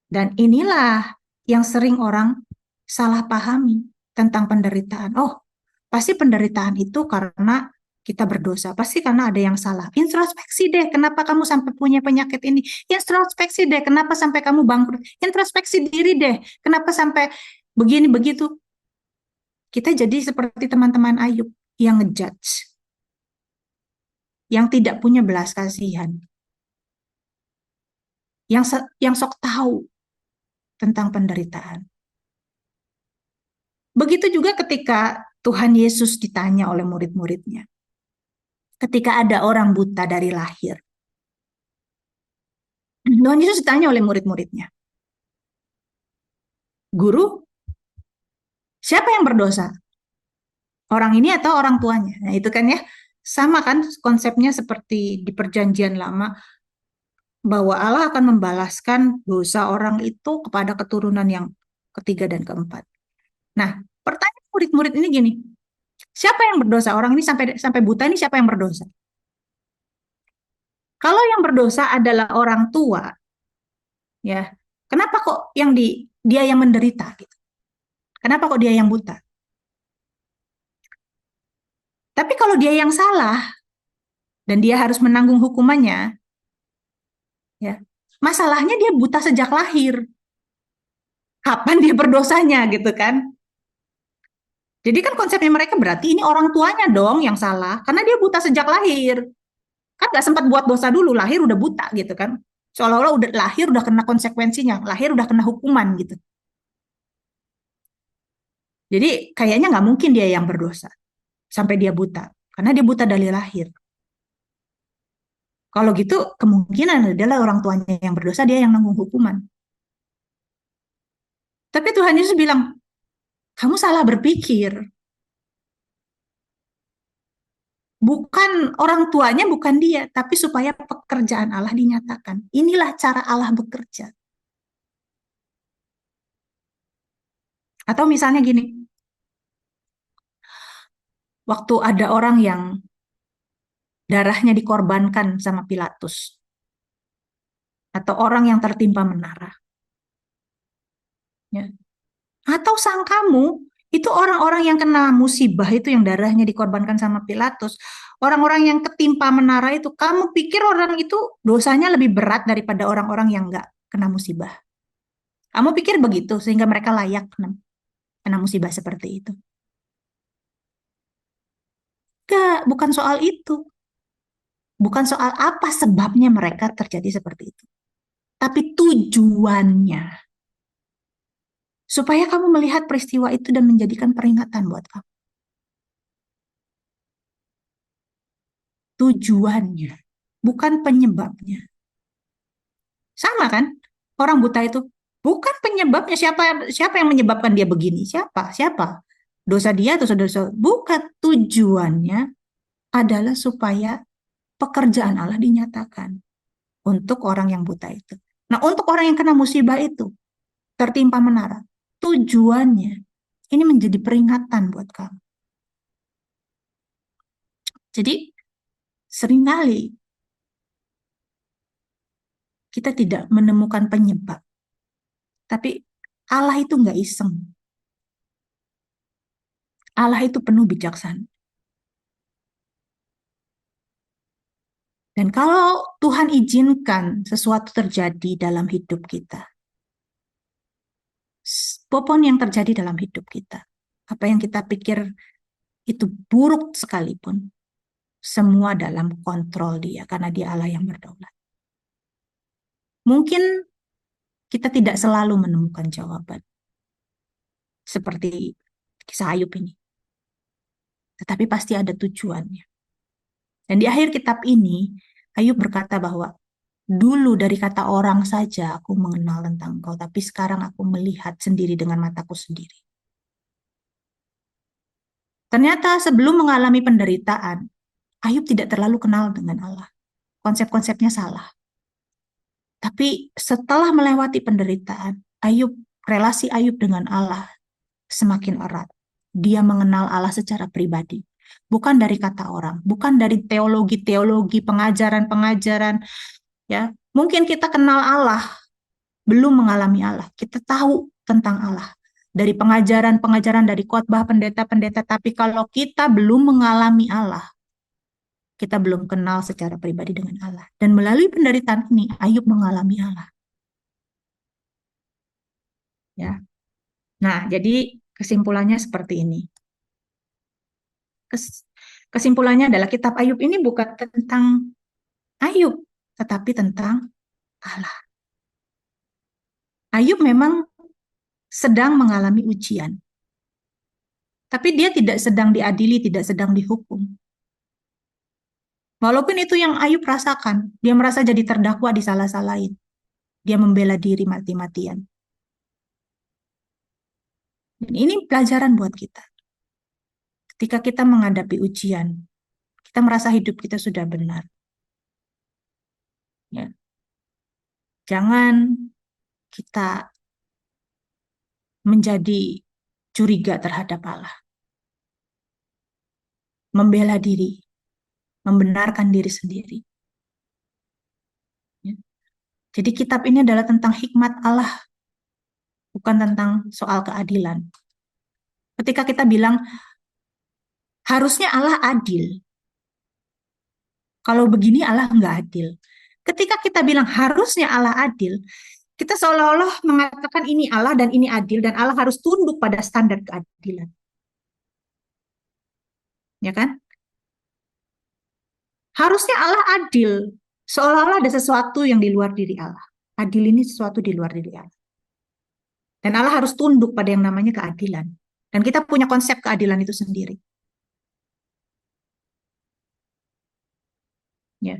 Dan inilah yang sering orang salah pahami tentang penderitaan. Oh, pasti penderitaan itu karena kita berdosa. Pasti karena ada yang salah. Introspeksi deh, kenapa kamu sampai punya penyakit ini? Introspeksi deh, kenapa sampai kamu bangkrut? Introspeksi diri deh, kenapa sampai begini begitu? Kita jadi seperti teman-teman Ayub yang ngejudge, yang tidak punya belas kasihan, yang sok tahu tentang penderitaan. Begitu juga ketika Tuhan Yesus ditanya oleh murid-muridnya. Ketika ada orang buta dari lahir. Tuhan Yesus ditanya oleh murid-muridnya. Guru, siapa yang berdosa? Orang ini atau orang tuanya? Nah itu kan ya, sama kan konsepnya seperti di perjanjian lama, bahwa Allah akan membalaskan dosa orang itu kepada keturunan yang ketiga dan keempat. Nah, pertanyaan murid-murid ini gini, siapa yang berdosa? Orang ini sampai sampai buta ini siapa yang berdosa? Kalau yang berdosa adalah orang tua, ya, kenapa kok dia yang menderita gitu? Kenapa kok dia yang buta? Tapi kalau dia yang salah dan dia harus menanggung hukumannya, ya, masalahnya dia buta sejak lahir. Kapan dia berdosanya gitu kan? Jadi kan konsepnya mereka berarti ini orang tuanya dong yang salah karena dia buta sejak lahir. Kan nggak sempat buat dosa dulu, lahir udah buta gitu kan. Seolah-olah udah lahir udah kena konsekuensinya, lahir udah kena hukuman gitu. Jadi kayaknya nggak mungkin dia yang berdosa sampai dia buta karena dia buta dari lahir. Kalau gitu kemungkinan adalah orang tuanya yang berdosa, dia yang nanggung hukuman. Tapi Tuhan Yesus bilang, kamu salah berpikir. Bukan orang tuanya, bukan dia, tapi supaya pekerjaan Allah dinyatakan. Inilah cara Allah bekerja. Atau misalnya gini, waktu ada orang yang darahnya dikorbankan sama Pilatus, atau orang yang tertimpa menara, ya. Atau sang kamu, itu orang-orang yang kena musibah itu yang darahnya dikorbankan sama Pilatus, orang-orang yang ketimpa menara itu, kamu pikir orang itu dosanya lebih berat daripada orang-orang yang nggak kena musibah? Kamu pikir begitu sehingga mereka layak kena musibah seperti itu? Enggak, bukan soal itu. Bukan soal apa sebabnya mereka terjadi seperti itu. Tapi tujuannya. Supaya kamu melihat peristiwa itu dan menjadikan peringatan buat kamu. Tujuannya. Bukan penyebabnya. Sama kan? Orang buta itu bukan penyebabnya. Siapa siapa yang menyebabkan dia begini? Siapa? Siapa? Dosa dia atau dosa? Bukan, tujuannya adalah supaya pekerjaan Allah dinyatakan untuk orang yang buta itu. Nah, untuk orang yang kena musibah itu, tertimpa menara, tujuannya ini menjadi peringatan buat kamu. Jadi, seringkali kita tidak menemukan penyebab, tapi Allah itu nggak iseng. Allah itu penuh bijaksana. Dan kalau Tuhan izinkan sesuatu terjadi dalam hidup kita, apapun yang terjadi dalam hidup kita, apa yang kita pikir itu buruk sekalipun, semua dalam kontrol dia, karena dia Allah yang berdaulat. Mungkin kita tidak selalu menemukan jawaban, seperti kisah Ayub ini. Tetapi pasti ada tujuannya. Dan di akhir kitab ini, Ayub berkata bahwa dulu dari kata orang saja aku mengenal tentang engkau, tapi sekarang aku melihat sendiri dengan mataku sendiri. Ternyata sebelum mengalami penderitaan, Ayub tidak terlalu kenal dengan Allah. konsep-konsepnya salah. Tapi setelah melewati penderitaan, relasi Ayub dengan Allah semakin erat. Dia mengenal Allah secara pribadi, bukan dari kata orang, bukan dari teologi-teologi, pengajaran-pengajaran, ya. Mungkin kita kenal Allah, belum mengalami Allah. Kita tahu tentang Allah dari pengajaran-pengajaran, dari khotbah pendeta-pendeta, tapi kalau kita belum mengalami Allah, kita belum kenal secara pribadi dengan Allah. Dan melalui penderitaan ini, Ayub mengalami Allah. Ya. Nah, jadi kesimpulannya seperti ini. Kesimpulannya adalah kitab Ayub ini bukan tentang Ayub, tetapi tentang Allah. Ayub memang sedang mengalami ujian, tapi dia tidak sedang diadili, tidak sedang dihukum. Walaupun itu yang Ayub rasakan, dia merasa jadi terdakwa, disalah-salahin. Dia membela diri mati-matian. Dan ini pelajaran buat kita. Ketika kita menghadapi ujian, kita merasa hidup kita sudah benar. Ya. Jangan kita menjadi curiga terhadap Allah. Membela diri, membenarkan diri sendiri. Ya. Jadi kitab ini adalah tentang hikmat Allah, bukan tentang soal keadilan. Ketika kita bilang, harusnya Allah adil. Kalau begini Allah nggak adil. Ketika kita bilang harusnya Allah adil, kita seolah-olah mengatakan ini Allah dan ini adil, dan Allah harus tunduk pada standar keadilan. Ya kan? Harusnya Allah adil. Seolah-olah ada sesuatu yang di luar diri Allah. Adil ini sesuatu di luar diri Allah. Dan Allah harus tunduk pada yang namanya keadilan. Dan kita punya konsep keadilan itu sendiri. Ya.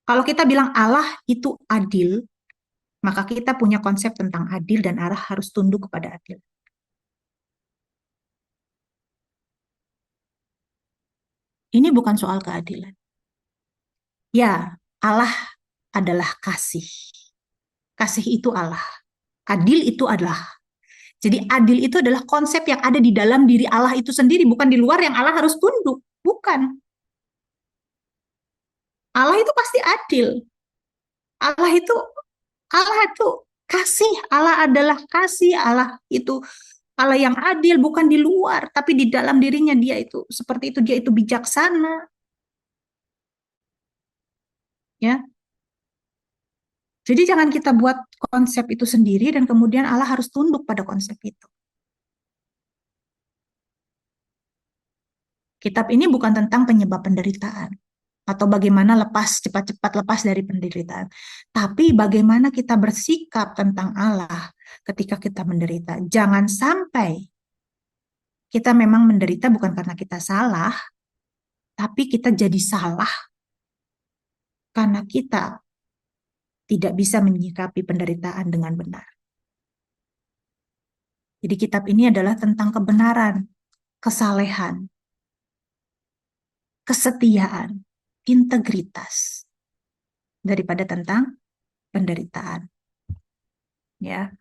Kalau kita bilang Allah itu adil, maka kita punya konsep tentang adil dan Allah harus tunduk kepada adil. Ini bukan soal keadilan. Ya, Allah adalah kasih. Kasih itu Allah. Adil itu adalah. Jadi adil itu adalah konsep yang ada di dalam diri Allah itu sendiri, bukan di luar yang Allah harus tunduk. Bukan. Allah itu pasti adil. Allah itu Allah itu kasih. Allah adalah kasih. Allah itu Allah yang adil, bukan di luar, tapi di dalam dirinya dia itu seperti itu, dia itu bijaksana. Ya. Jadi jangan kita buat konsep itu sendiri dan kemudian Allah harus tunduk pada konsep itu. Kitab ini bukan tentang penyebab penderitaan atau bagaimana cepat-cepat lepas dari penderitaan, tapi bagaimana kita bersikap tentang Allah ketika kita menderita. Jangan sampai kita memang menderita bukan karena kita salah, tapi kita jadi salah karena kita tidak bisa menyikapi penderitaan dengan benar. Jadi kitab ini adalah tentang kebenaran, kesalehan, kesetiaan, integritas daripada tentang penderitaan. Ya.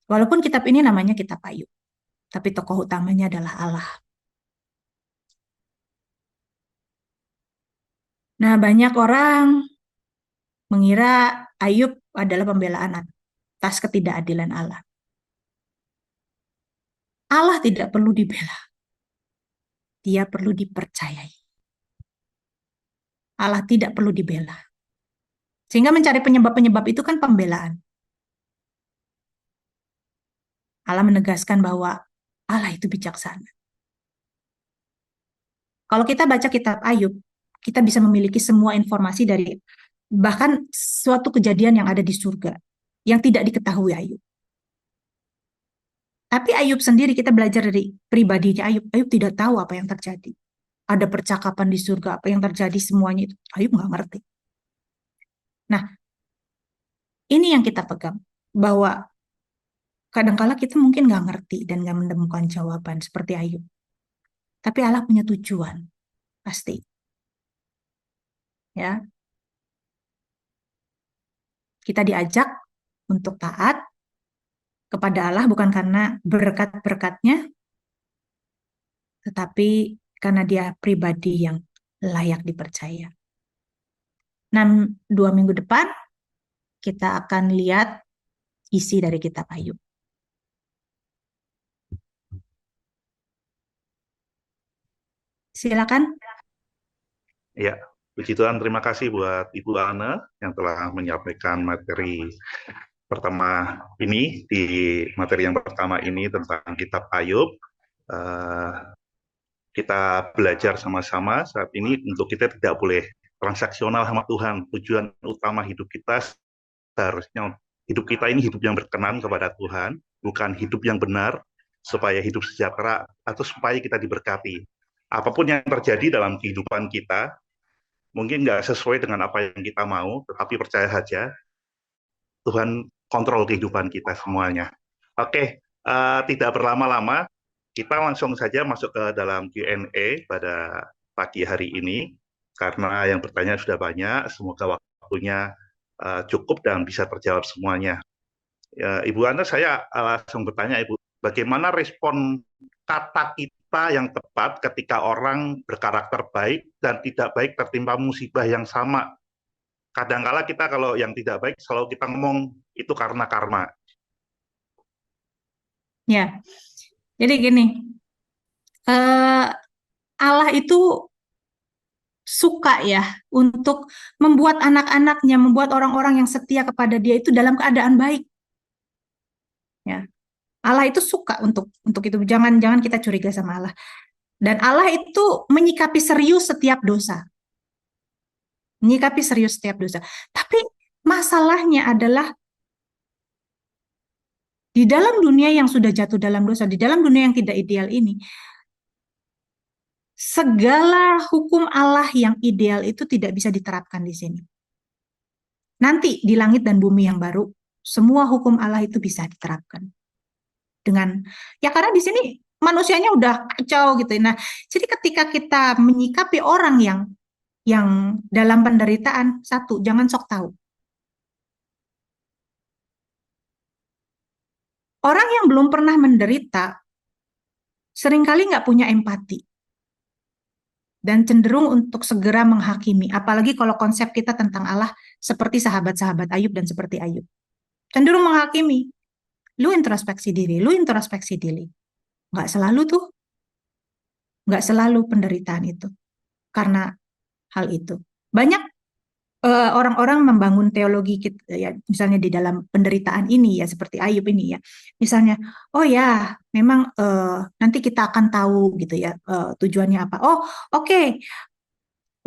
Walaupun kitab ini namanya kitab Ayub, tapi tokoh utamanya adalah Allah. Nah, banyak orang mengira Ayub adalah pembelaan atas ketidakadilan Allah. Allah tidak perlu dibela. Dia perlu dipercayai. Allah tidak perlu dibela. Sehingga mencari penyebab-penyebab itu kan pembelaan. Allah menegaskan bahwa Allah itu bijaksana. Kalau kita baca kitab Ayub, kita bisa memiliki semua informasi dari bahkan suatu kejadian yang ada di surga yang tidak diketahui Ayub. Tapi Ayub sendiri, kita belajar dari pribadinya Ayub. Ayub tidak tahu apa yang terjadi. Ada percakapan di surga, apa yang terjadi semuanya itu. Ayub nggak ngerti. Nah, ini yang kita pegang. Bahwa kadangkala kita mungkin nggak ngerti dan nggak menemukan jawaban seperti Ayub. Tapi Allah punya tujuan, pasti. ya. Kita diajak untuk taat kepada Allah bukan karena berkat-berkatnya, tetapi karena dia pribadi yang layak dipercaya. Nah, 2 minggu depan kita akan lihat isi dari kitab Ayub. Silakan. Ya, puji Tuhan, terima kasih buat Ibu Ana yang telah menyampaikan materi pertama ini, di materi yang pertama ini tentang kitab Ayub. Kita belajar sama-sama saat ini untuk kita tidak boleh transaksional sama Tuhan. Tujuan utama hidup kita seharusnya hidup kita ini hidup yang berkenan kepada Tuhan, bukan hidup yang benar supaya hidup sejahtera atau supaya kita diberkati. Apapun yang terjadi dalam kehidupan kita, mungkin nggak sesuai dengan apa yang kita mau, tetapi percaya saja Tuhan kontrol kehidupan kita semuanya. Oke, tidak berlama-lama, kita langsung saja masuk ke dalam Q&A pada pagi hari ini, karena yang bertanya sudah banyak, semoga waktunya cukup dan bisa terjawab semuanya. Ibu Ana, saya langsung bertanya, Ibu, bagaimana respon kata kita yang tepat ketika orang berkarakter baik dan tidak baik tertimpa musibah yang sama? Kadangkala kita kalau yang tidak baik selalu kita ngomong itu karena karma. Ya, jadi gini, Allah itu suka ya untuk membuat anak-anaknya, membuat orang-orang yang setia kepada dia itu dalam keadaan baik. Ya, Allah itu suka untuk itu. Jangan kita curiga sama Allah. Dan Allah itu menyikapi serius setiap dosa. Menyikapi serius setiap dosa. Tapi masalahnya adalah di dalam dunia yang sudah jatuh dalam dosa, di dalam dunia yang tidak ideal ini, segala hukum Allah yang ideal itu tidak bisa diterapkan di sini. Nanti di langit dan bumi yang baru, semua hukum Allah itu bisa diterapkan. Karena di sini manusianya udah kacau gitu. Nah, jadi ketika kita menyikapi orang yang dalam penderitaan, satu, jangan sok tahu. Orang yang belum pernah menderita seringkali nggak punya empati dan cenderung untuk segera menghakimi. Apalagi kalau konsep kita tentang Allah seperti sahabat-sahabat Ayub dan seperti Ayub. Cenderung menghakimi. Lu introspeksi diri, lu introspeksi diri. Nggak selalu tuh. Nggak selalu penderitaan itu. Karena hal itu. Banyak orang-orang membangun teologi ya, misalnya di dalam penderitaan ini ya seperti Ayub ini ya, misalnya oh ya memang nanti kita akan tahu gitu ya tujuannya apa. Oh oke.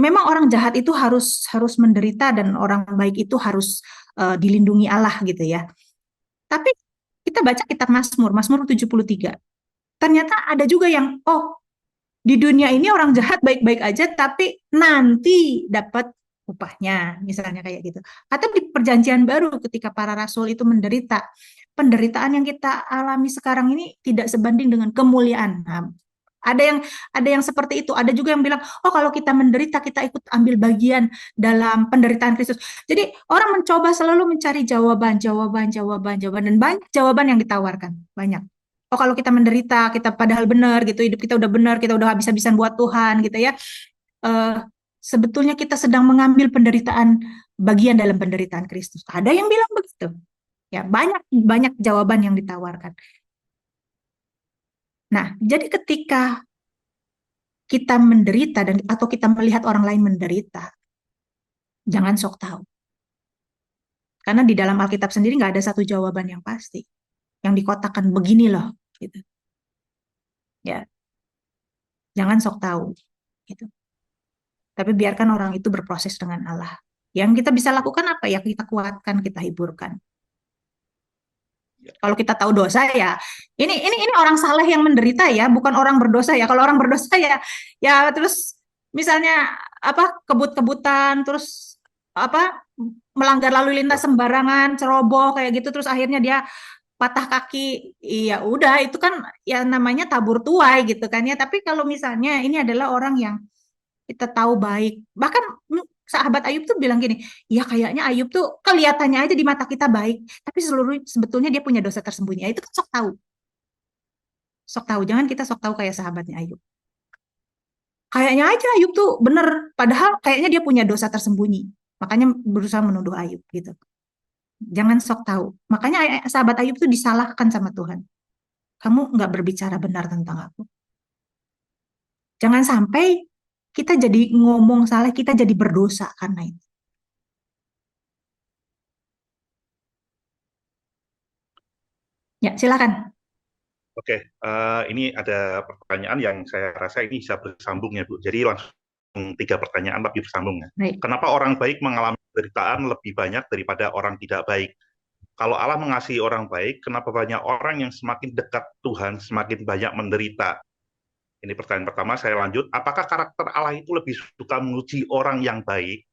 Memang orang jahat itu harus menderita dan orang baik itu harus dilindungi Allah gitu ya. Tapi kita baca kitab Mazmur 73. Ternyata ada juga yang di dunia ini orang jahat baik-baik aja tapi nanti dapat upahnya, misalnya kayak gitu. Atau di perjanjian baru ketika para rasul itu menderita, penderitaan yang kita alami sekarang ini tidak sebanding dengan kemuliaan. Nah, ada yang seperti itu. Ada juga yang bilang, oh kalau kita menderita kita ikut ambil bagian dalam penderitaan Kristus. Jadi orang mencoba selalu mencari jawaban dan banyak jawaban yang ditawarkan, banyak. Oh kalau kita menderita, kita padahal benar gitu, hidup kita udah benar, kita udah habis-habisan buat Tuhan gitu ya. Sebetulnya kita sedang mengambil penderitaan, bagian dalam penderitaan Kristus. Ada yang bilang begitu. Ya, banyak jawaban yang ditawarkan. Nah, jadi ketika kita menderita atau kita melihat orang lain menderita, jangan sok tahu. Karena di dalam Alkitab sendiri nggak ada satu jawaban yang pasti. Yang dikotakan begini loh, gitu. Ya, jangan sok tahu, gitu. Tapi biarkan orang itu berproses dengan Allah. Yang kita bisa lakukan apa ya? Kita kuatkan, kita hiburkan. Kalau kita tahu dosa ya, ini orang saleh yang menderita ya, bukan orang berdosa ya. Kalau orang berdosa ya terus misalnya apa kebut-kebutan, terus apa melanggar lalu lintas sembarangan, ceroboh kayak gitu, terus akhirnya dia patah kaki, iya udah itu kan ya namanya tabur tuai gitu kan ya. Tapi kalau misalnya ini adalah orang yang kita tahu baik, bahkan sahabat Ayub tuh bilang gini, ya kayaknya Ayub tuh kelihatannya aja di mata kita baik, tapi sebetulnya dia punya dosa tersembunyi. Itu kan sok tahu. Sok tahu, jangan kita sok tahu kayak sahabatnya Ayub. Kayaknya aja Ayub tuh bener, padahal kayaknya dia punya dosa tersembunyi. Makanya berusaha menuduh Ayub gitu. Jangan sok tahu. Makanya sahabat Ayub tuh disalahkan sama Tuhan. Kamu nggak berbicara benar tentang aku. Jangan sampai kita jadi ngomong salah, kita jadi berdosa karena itu. Ya, silakan. Oke, ini ada pertanyaan yang saya rasa ini bisa bersambung ya Bu. Jadi langsung 3 pertanyaan tapi bersambung ya. Baik. Kenapa orang baik mengalami penderitaan lebih banyak daripada orang tidak baik? Kalau Allah mengasihi orang baik, kenapa banyak orang yang semakin dekat Tuhan semakin banyak menderita? Ini pertanyaan pertama, saya lanjut. Apakah karakter Allah itu lebih suka menguji orang yang baik?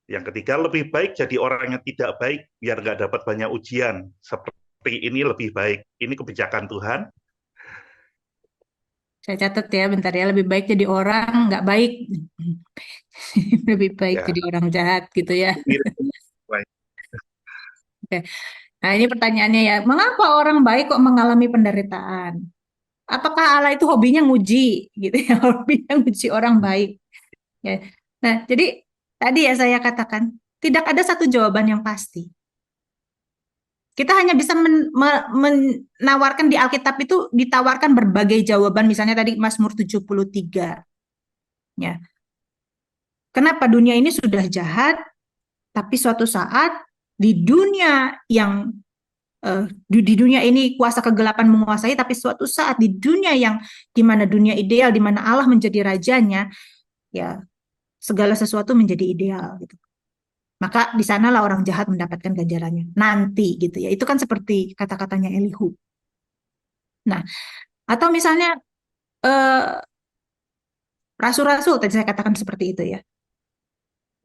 Yang ketiga, lebih baik jadi orang yang tidak baik biar nggak dapat banyak ujian. Seperti ini lebih baik. Ini kebijakan Tuhan. Saya catat ya, bentar ya. Lebih baik jadi orang nggak baik. Lebih baik Ya, jadi orang jahat gitu ya. mirip. Oke. Nah, ini pertanyaannya ya. Mengapa orang baik kok mengalami penderitaan? Apakah Allah itu hobinya nguji gitu ya? Hobinya nguji orang baik. Ya. Nah, jadi tadi ya saya katakan, tidak ada satu jawaban yang pasti. Kita hanya bisa menawarkan di Alkitab itu ditawarkan berbagai jawaban, misalnya tadi Mazmur 73. Ya. Kenapa dunia ini sudah jahat, tapi suatu saat di dunia yang di dunia ini kuasa kegelapan menguasai, tapi suatu saat di dunia yang di mana dunia ideal, di mana Allah menjadi rajanya, ya segala sesuatu menjadi ideal gitu. Maka di sanalah orang jahat mendapatkan ganjarannya nanti gitu ya. Itu kan seperti kata-katanya Elihu. Nah, atau misalnya eh, rasul-rasul tadi saya katakan seperti itu ya.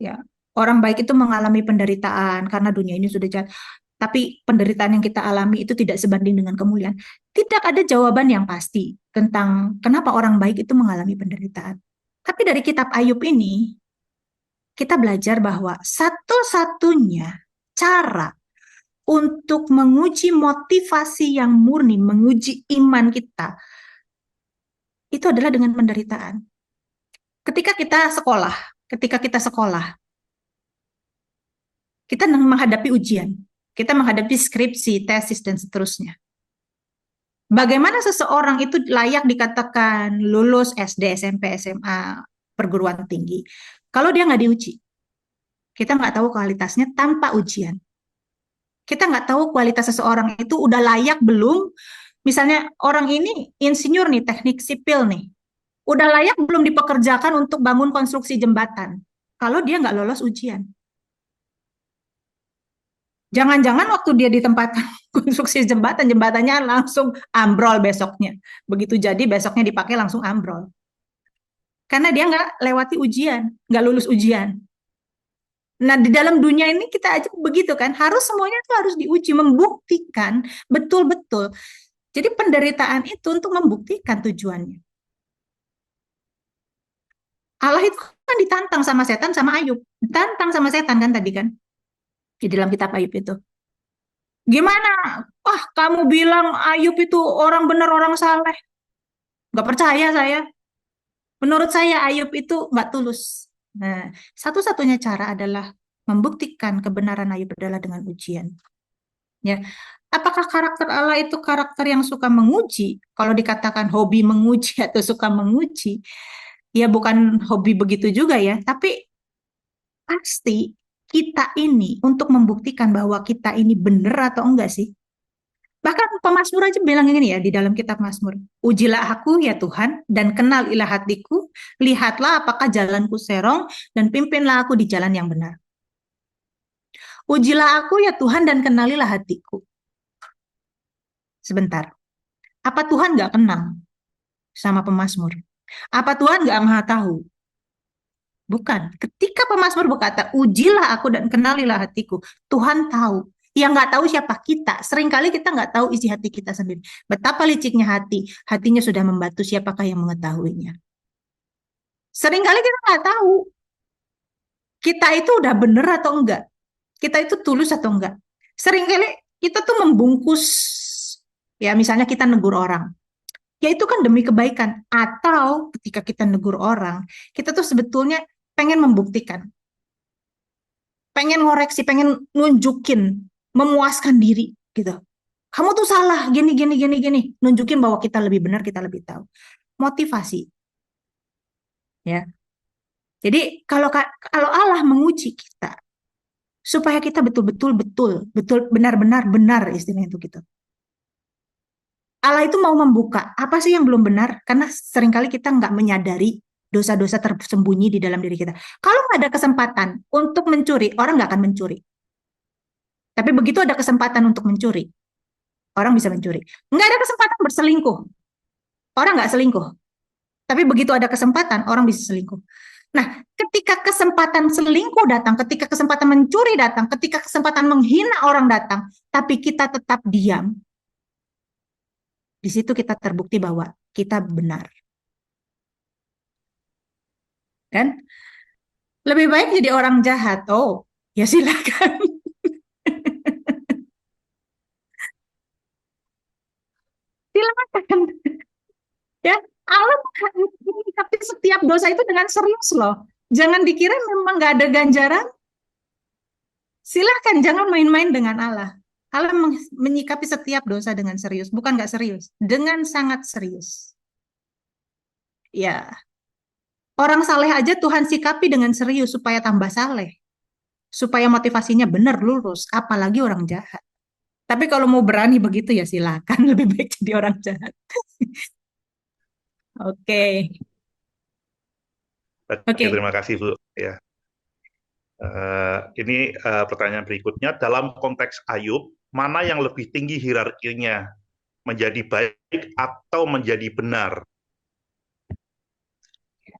Ya, orang baik itu mengalami penderitaan karena dunia ini sudah jahat. Tapi penderitaan yang kita alami itu tidak sebanding dengan kemuliaan. Tidak ada jawaban yang pasti tentang kenapa orang baik itu mengalami penderitaan. Tapi dari kitab Ayub ini, kita belajar bahwa satu-satunya cara untuk menguji motivasi yang murni, menguji iman kita, itu adalah dengan penderitaan. Ketika kita sekolah, kita menghadapi ujian, kita menghadapi skripsi, tesis, dan seterusnya. Bagaimana seseorang itu layak dikatakan lulus SD, SMP, SMA, perguruan tinggi? Kalau dia nggak diuji, kita nggak tahu kualitasnya tanpa ujian. Kita nggak tahu kualitas seseorang itu udah layak belum. Misalnya orang ini insinyur nih, teknik sipil nih, udah layak belum dipekerjakan untuk bangun konstruksi jembatan. Kalau dia nggak lolos ujian. Jangan-jangan waktu dia di tempat konstruksi jembatan, jembatannya langsung ambrol besoknya. Begitu jadi besoknya dipakai langsung ambrol. Karena dia nggak lewati ujian, nggak lulus ujian. Nah, di dalam dunia ini kita aja begitu kan, harus semuanya itu harus diuji, membuktikan betul-betul. Jadi penderitaan itu untuk membuktikan tujuannya. Allah itu kan ditantang sama setan sama Ayub. Ditantang sama setan kan tadi kan, di dalam kitab Ayub itu. Gimana? Wah, kamu bilang Ayub itu orang benar, orang saleh. Nggak percaya saya. Menurut saya Ayub itu nggak tulus. Nah, satu-satunya cara adalah membuktikan kebenaran Ayub adalah dengan ujian. Ya, apakah karakter Allah itu karakter yang suka menguji? Kalau dikatakan hobi menguji atau suka menguji, ya bukan hobi begitu juga ya. Tapi pasti kita ini untuk membuktikan bahwa kita ini benar atau enggak sih. Bahkan pemazmur aja bilang ini ya di dalam kitab Mazmur. Ujilah aku ya Tuhan dan kenalilah hatiku. Lihatlah apakah jalanku serong dan pimpinlah aku di jalan yang benar. Ujilah aku ya Tuhan dan kenalilah hatiku. Sebentar. Apa Tuhan nggak kenal sama pemazmur? Apa Tuhan nggak maha tahu? Bukan. Ketika pemazmur berkata, ujilah aku dan kenalilah hatiku. Tuhan tahu. Yang nggak tahu siapa kita. Seringkali kita nggak tahu isi hati kita sendiri. Betapa liciknya hati. Hatinya sudah membatu, siapakah yang mengetahuinya. Seringkali kita nggak tahu. kita itu udah bener atau enggak? Kita itu tulus atau enggak? Seringkali kita tuh membungkus, ya misalnya kita negur orang, ya itu kan demi kebaikan. Atau ketika kita negur orang, kita tuh sebetulnya pengen membuktikan, pengen ngoreksi, pengen nunjukin, memuaskan diri gitu. Kamu tuh salah, gini, gini, gini, gini. Nunjukin bahwa kita lebih benar, kita lebih tahu. Motivasi, ya. Jadi kalau Allah menguji kita, supaya kita betul benar-benar benar istilah itu gitu. Allah itu mau membuka apa sih yang belum benar, karena seringkali kita nggak menyadari dosa-dosa tersembunyi di dalam diri kita. Kalau nggak ada kesempatan untuk mencuri, orang nggak akan mencuri. Tapi begitu ada kesempatan untuk mencuri, orang bisa mencuri. Nggak ada kesempatan berselingkuh, orang nggak selingkuh. Tapi begitu ada kesempatan, orang bisa selingkuh. Nah, ketika kesempatan selingkuh datang, ketika kesempatan mencuri datang, ketika kesempatan menghina orang datang, tapi kita tetap diam, di situ kita terbukti bahwa kita benar. Kan? Lebih baik jadi orang jahat. Oh, ya silakan. Silakan. Ya, Allah tapi setiap dosa itu dengan serius loh. Jangan dikira memang nggak ada ganjaran. Silahkan, jangan main-main dengan Allah. Allah menyikapi setiap dosa dengan serius. Bukan nggak serius, dengan sangat serius. Ya, orang saleh aja Tuhan sikapi dengan serius supaya tambah saleh. Supaya motivasinya benar, lurus. Apalagi orang jahat. Tapi kalau mau berani begitu ya silakan. Lebih baik jadi orang jahat. Oke. Oke, Oke. terima kasih Bu. Ya, ini pertanyaan berikutnya. Dalam konteks Ayub, mana yang lebih tinggi hierarkinya? Menjadi baik atau menjadi benar?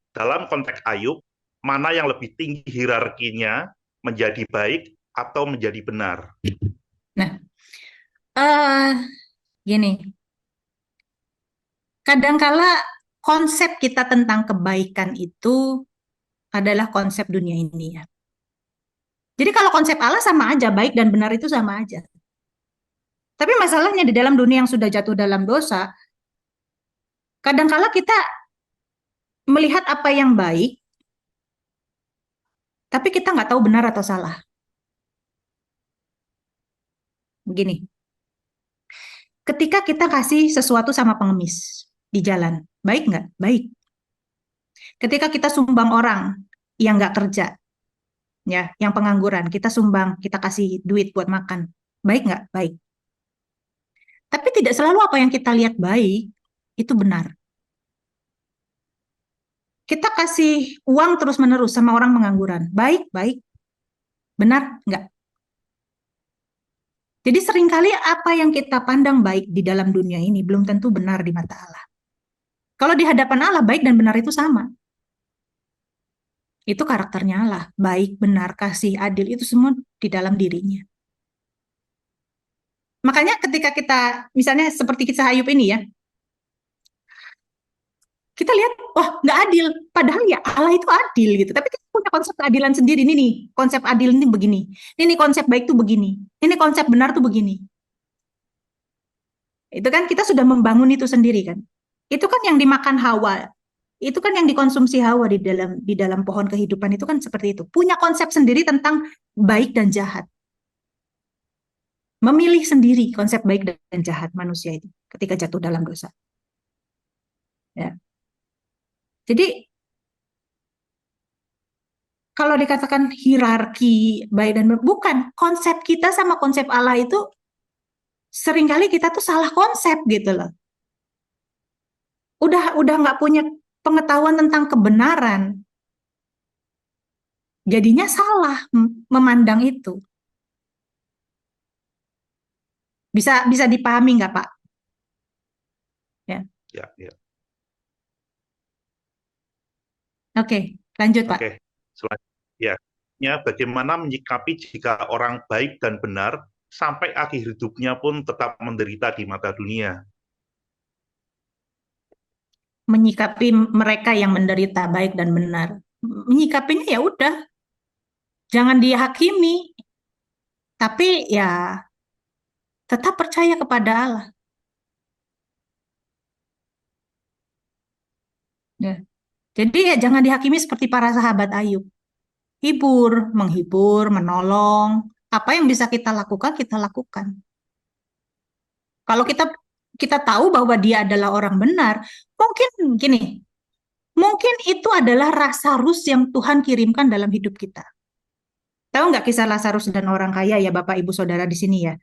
Dalam konteks Ayub, mana yang lebih tinggi hierarkinya? Menjadi baik atau menjadi benar? Nah, eh gini. Kadangkala konsep kita tentang kebaikan itu adalah konsep dunia ini ya. Jadi kalau konsep Allah sama aja, baik dan benar itu sama aja. Tapi masalahnya di dalam dunia yang sudah jatuh dalam dosa, kadangkala kita melihat apa yang baik, tapi kita nggak tahu benar atau salah. Begini, ketika kita kasih sesuatu sama pengemis di jalan, baik nggak? Baik. Ketika kita sumbang orang yang nggak kerja, ya, yang pengangguran, kita sumbang, kita kasih duit buat makan, baik nggak? Baik. Tapi tidak selalu apa yang kita lihat baik itu benar. Kita kasih uang terus-menerus sama orang pengangguran, baik, baik, benar nggak? Jadi seringkali apa yang kita pandang baik di dalam dunia ini belum tentu benar di mata Allah. Kalau di hadapan Allah, baik dan benar itu sama. Itu karakternya Allah, baik, benar, kasih, adil, itu semua di dalam dirinya. Makanya ketika kita, misalnya seperti kisah Ayub ini ya, kita lihat, wah nggak adil. Padahal ya Allah itu adil gitu. Tapi kita punya konsep keadilan sendiri. Ini nih, konsep adil ini begini. Ini konsep baik tuh begini. Ini konsep benar tuh begini. Itu kan kita sudah membangun itu sendiri kan. Itu kan yang dimakan Hawa. Itu kan yang dikonsumsi Hawa di dalam pohon kehidupan itu kan seperti itu. Punya konsep sendiri tentang baik dan jahat. Memilih sendiri konsep baik dan jahat manusia itu ketika jatuh dalam dosa. Ya. Jadi kalau dikatakan hierarki baik dan benar, bukan, konsep kita sama konsep Allah itu seringkali kita tuh salah konsep gitu loh. Udah nggak punya pengetahuan tentang kebenaran, jadinya salah memandang itu. Bisa bisa dipahami nggak Pak? Ya, Ya, ya. oke, lanjut Pak. Oke, selanjutnya, ya, bagaimana menyikapi jika orang baik dan benar sampai akhir hidupnya pun tetap menderita di mata dunia? Menyikapi mereka yang menderita baik dan benar, menyikapinya ya udah, Jangan dihakimi, tapi ya tetap percaya kepada Allah. Ya. Jadi ya jangan dihakimi seperti para sahabat Ayub. Menghibur, menolong. Apa yang bisa kita lakukan, kita lakukan. Kalau kita kita tahu bahwa dia adalah orang benar, mungkin gini, mungkin itu adalah Lazarus yang Tuhan kirimkan dalam hidup kita. Tahu nggak kisah Lazarus dan orang kaya ya Bapak Ibu Saudara di sini ya?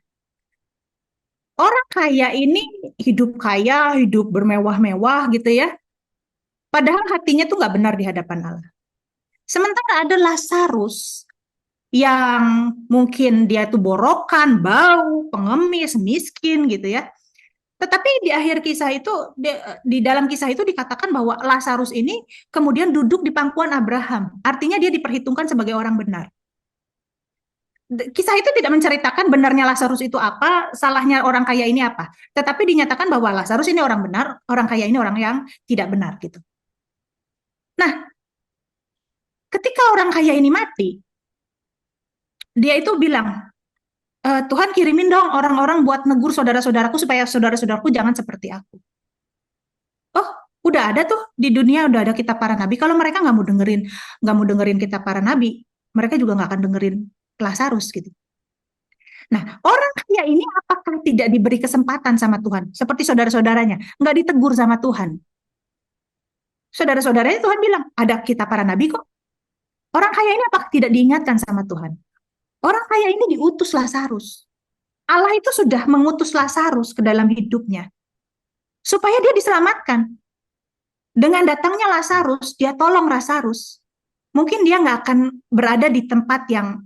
Orang kaya ini hidup kaya, hidup bermewah-mewah gitu ya. Padahal hatinya tuh nggak benar di hadapan Allah. Sementara ada Lazarus yang mungkin dia tuh borokan, bau, pengemis, miskin gitu ya. Tetapi di akhir kisah itu, di dalam kisah itu dikatakan bahwa Lazarus ini kemudian duduk di pangkuan Abraham. Artinya dia diperhitungkan sebagai orang benar. Kisah itu tidak menceritakan benarnya Lazarus itu apa, salahnya orang kaya ini apa. Tetapi dinyatakan bahwa Lazarus ini orang benar, orang kaya ini orang yang tidak benar gitu. Nah, ketika orang kaya ini mati, dia itu bilang, Tuhan kirimin dong orang-orang buat negur saudara-saudaraku supaya saudara-saudaraku jangan seperti aku. Oh, udah ada tuh di dunia, udah ada kitab para nabi. Kalau mereka nggak mau dengerin kitab para nabi, mereka juga nggak akan dengerin Lazarus gitu. Nah, orang kaya ini apakah tidak diberi kesempatan sama Tuhan? Seperti saudara-saudaranya, nggak ditegur sama Tuhan. Saudara-saudaranya Tuhan bilang, ada kitab para nabi kok. Orang kaya ini apakah tidak diingatkan sama Tuhan? Orang kaya ini diutus Lazarus. Allah itu sudah mengutus Lazarus ke dalam hidupnya supaya dia diselamatkan. Dengan datangnya Lazarus, dia tolong Lazarus. Mungkin dia nggak akan berada di tempat yang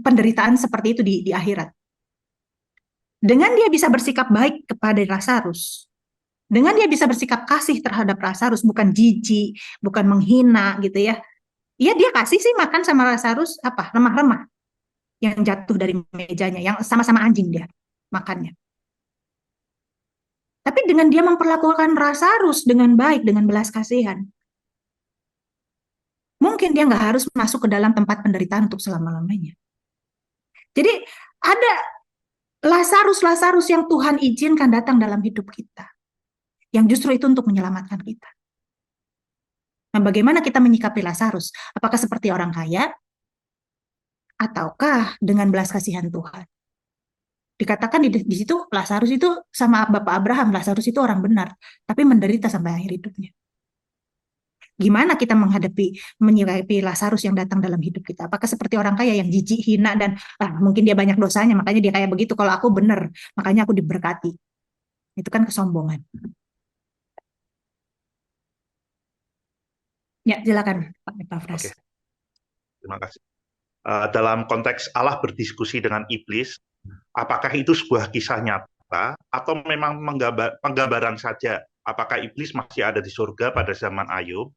penderitaan seperti itu di akhirat. Dengan dia bisa bersikap baik kepada Lazarus, dengan dia bisa bersikap kasih terhadap Lazarus, bukan jijik, bukan menghina gitu ya. Iya dia kasih sih makan sama Lazarus apa remah-remah yang jatuh dari mejanya, yang sama-sama anjing dia makannya. Tapi dengan dia memperlakukan Lazarus dengan baik, dengan belas kasihan, mungkin dia nggak harus masuk ke dalam tempat penderitaan untuk selama-lamanya. Jadi ada Lazarus-Lazarus yang Tuhan izinkan datang dalam hidup kita, yang justru itu untuk menyelamatkan kita. Nah, bagaimana kita menyikapi Lazarus? Apakah seperti orang kaya, ataukah dengan belas kasihan Tuhan? Dikatakan di situ Lazarus itu sama Bapak Abraham, Lazarus itu orang benar, tapi menderita sampai akhir hidupnya. Gimana kita menyikapi Lazarus yang datang dalam hidup kita? Apakah seperti orang kaya yang jijik, hina, dan mungkin dia banyak dosanya, makanya dia kayak begitu. Kalau aku benar, makanya aku diberkati. Itu kan kesombongan. Ya, silakan Pak Epafras. Oke, terima kasih. Dalam konteks Allah berdiskusi dengan iblis, apakah itu sebuah kisah nyata atau memang penggambaran saja? Apakah iblis masih ada di surga pada zaman Ayub?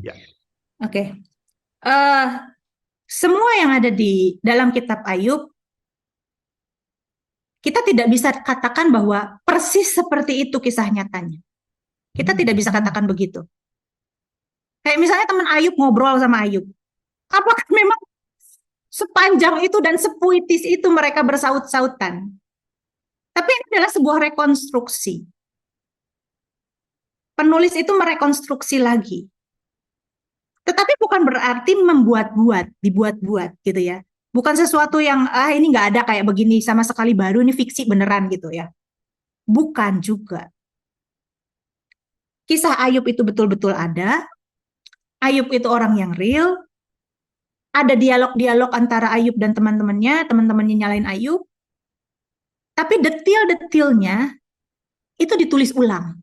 Ya. Oke. Semua yang ada di dalam kitab Ayub, kita tidak bisa katakan bahwa persis seperti itu kisah nyatanya. Kita tidak bisa katakan begitu. Kayak misalnya teman Ayub ngobrol sama Ayub. Apakah memang sepanjang itu dan sepuitis itu mereka bersaut-sautan? Tapi ini adalah sebuah rekonstruksi. Penulis itu merekonstruksi lagi. Tetapi bukan berarti dibuat-buat gitu ya. Bukan sesuatu yang ini nggak ada kayak begini sama sekali baru, ini fiksi beneran gitu ya. Bukan juga. Kisah Ayub itu betul-betul ada. Ayub itu orang yang real. Ada dialog-dialog antara Ayub dan teman-temannya nyalain Ayub. Tapi detail-detailnya itu ditulis ulang.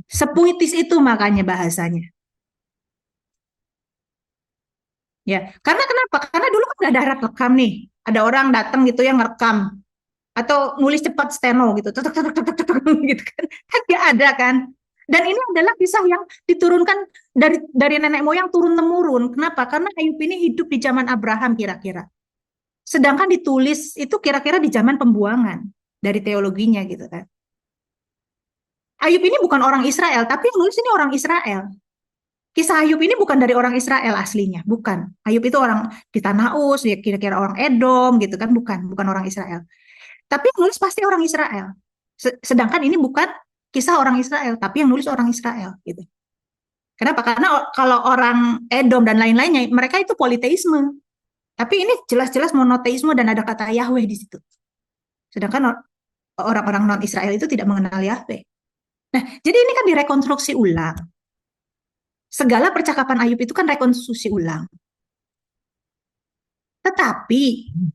Sepuitis itu makanya bahasanya. Ya, karena kenapa? Karena dulu kan nggak ada alat rekam nih. Ada orang datang gitu yang ngerekam atau nulis cepat steno gitu, gitu kan? Kan nggak ada kan? Dan ini adalah kisah yang diturunkan dari nenek moyang turun temurun. Kenapa? Karena Ayub ini hidup di zaman Abraham kira-kira. Sedangkan ditulis itu kira-kira di zaman pembuangan dari teologinya gitu kan. Ayub ini bukan orang Israel, tapi yang nulis ini orang Israel. Kisah Ayub ini bukan dari orang Israel aslinya, bukan. Ayub itu orang di Tanah Uz, dia kira-kira orang Edom gitu kan, bukan orang Israel. Tapi yang nulis pasti orang Israel. Sedangkan ini bukan kisah orang Israel, tapi yang nulis orang Israel gitu. Kenapa? Karena kalau orang Edom dan lain-lainnya, mereka itu politeisme. Tapi ini jelas-jelas monoteisme dan ada kata Yahweh di situ. Sedangkan orang-orang non-Israel itu tidak mengenal Yahweh. Nah, jadi ini kan direkonstruksi ulang. Segala percakapan Ayub itu kan rekonstruksi ulang. Tetapi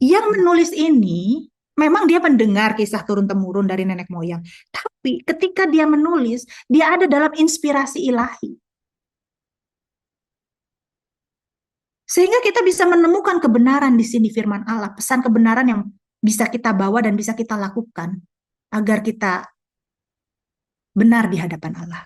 yang menulis ini memang dia mendengar kisah turun-temurun dari nenek moyang. Tapi ketika dia menulis, dia ada dalam inspirasi ilahi. Sehingga kita bisa menemukan kebenaran di sini firman Allah, pesan kebenaran yang bisa kita bawa dan bisa kita lakukan agar kita benar di hadapan Allah.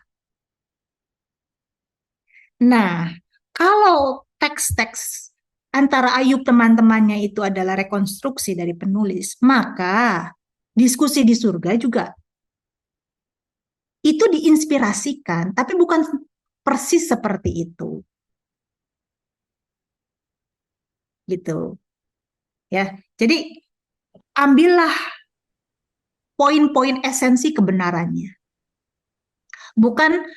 Nah, kalau teks-teks antara Ayub teman-temannya itu adalah rekonstruksi dari penulis, maka diskusi di surga juga itu diinspirasikan, tapi bukan persis seperti itu, gitu. Ya, jadi ambillah poin-poin esensi kebenarannya. Bukan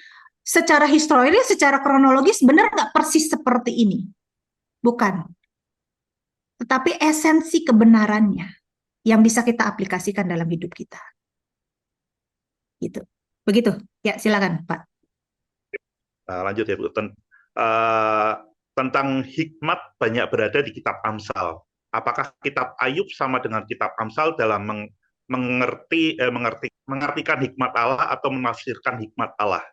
secara historis, secara kronologis benar nggak persis seperti ini. Bukan. Tetapi esensi kebenarannya yang bisa kita aplikasikan dalam hidup kita. Gitu. Begitu. Ya, silakan, Pak. Lanjut ya Bu. Uh, tentang hikmat banyak berada di kitab Amsal. Apakah kitab Ayub sama dengan kitab Amsal dalam mengartikan hikmat Allah atau menafsirkan hikmat Allah?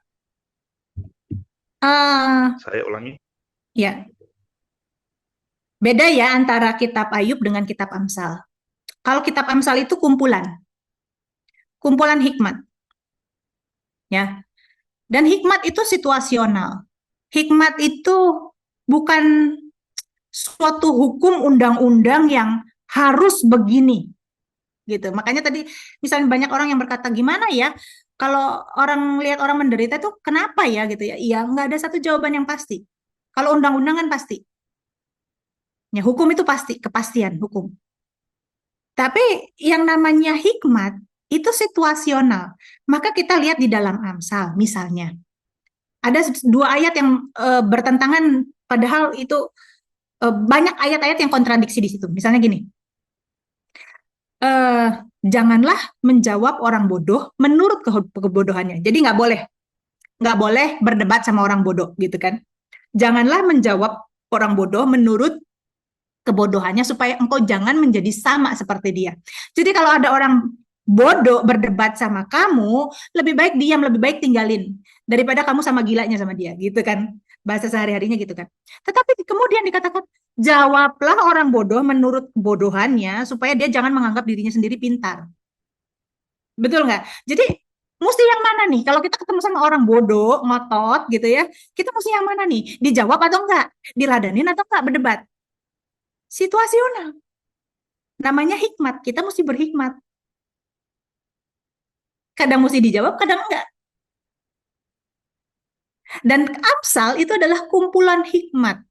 Saya ulangi. Ya. Beda ya antara kitab Ayub dengan kitab Amsal. Kalau kitab Amsal itu kumpulan hikmat. Ya. Dan hikmat itu situasional. Hikmat itu bukan suatu hukum undang-undang yang harus begini. Gitu. Makanya tadi misalnya banyak orang yang berkata gimana ya kalau orang lihat orang menderita itu kenapa ya gitu ya. Iya, nggak ada satu jawaban yang pasti. Kalau undang-undang kan pasti. Ya, hukum itu pasti, kepastian hukum. Tapi yang namanya hikmat itu situasional. Maka kita lihat di dalam Amsal misalnya. Ada dua ayat yang bertentangan padahal itu banyak ayat-ayat yang kontradiksi di situ. Misalnya gini. Janganlah menjawab orang bodoh menurut kebodohannya. Jadi nggak boleh berdebat sama orang bodoh gitu kan. Janganlah menjawab orang bodoh menurut kebodohannya supaya engkau jangan menjadi sama seperti dia. Jadi kalau ada orang bodoh berdebat sama kamu, lebih baik diam, lebih baik tinggalin daripada kamu sama gilanya sama dia, gitu kan. Bahasa sehari-harinya gitu kan. Tetapi kemudian dikatakan, jawablah orang bodoh menurut kebodohannya supaya dia jangan menganggap dirinya sendiri pintar. Betul nggak? Jadi mesti yang mana nih? Kalau kita ketemu sama orang bodoh, ngotot gitu ya, kita mesti yang mana nih? Dijawab atau enggak? Diladenin atau enggak berdebat? Situasional. Namanya hikmat. Kita mesti berhikmat. Kadang mesti dijawab, kadang enggak. Dan Amsal itu adalah kumpulan hikmat.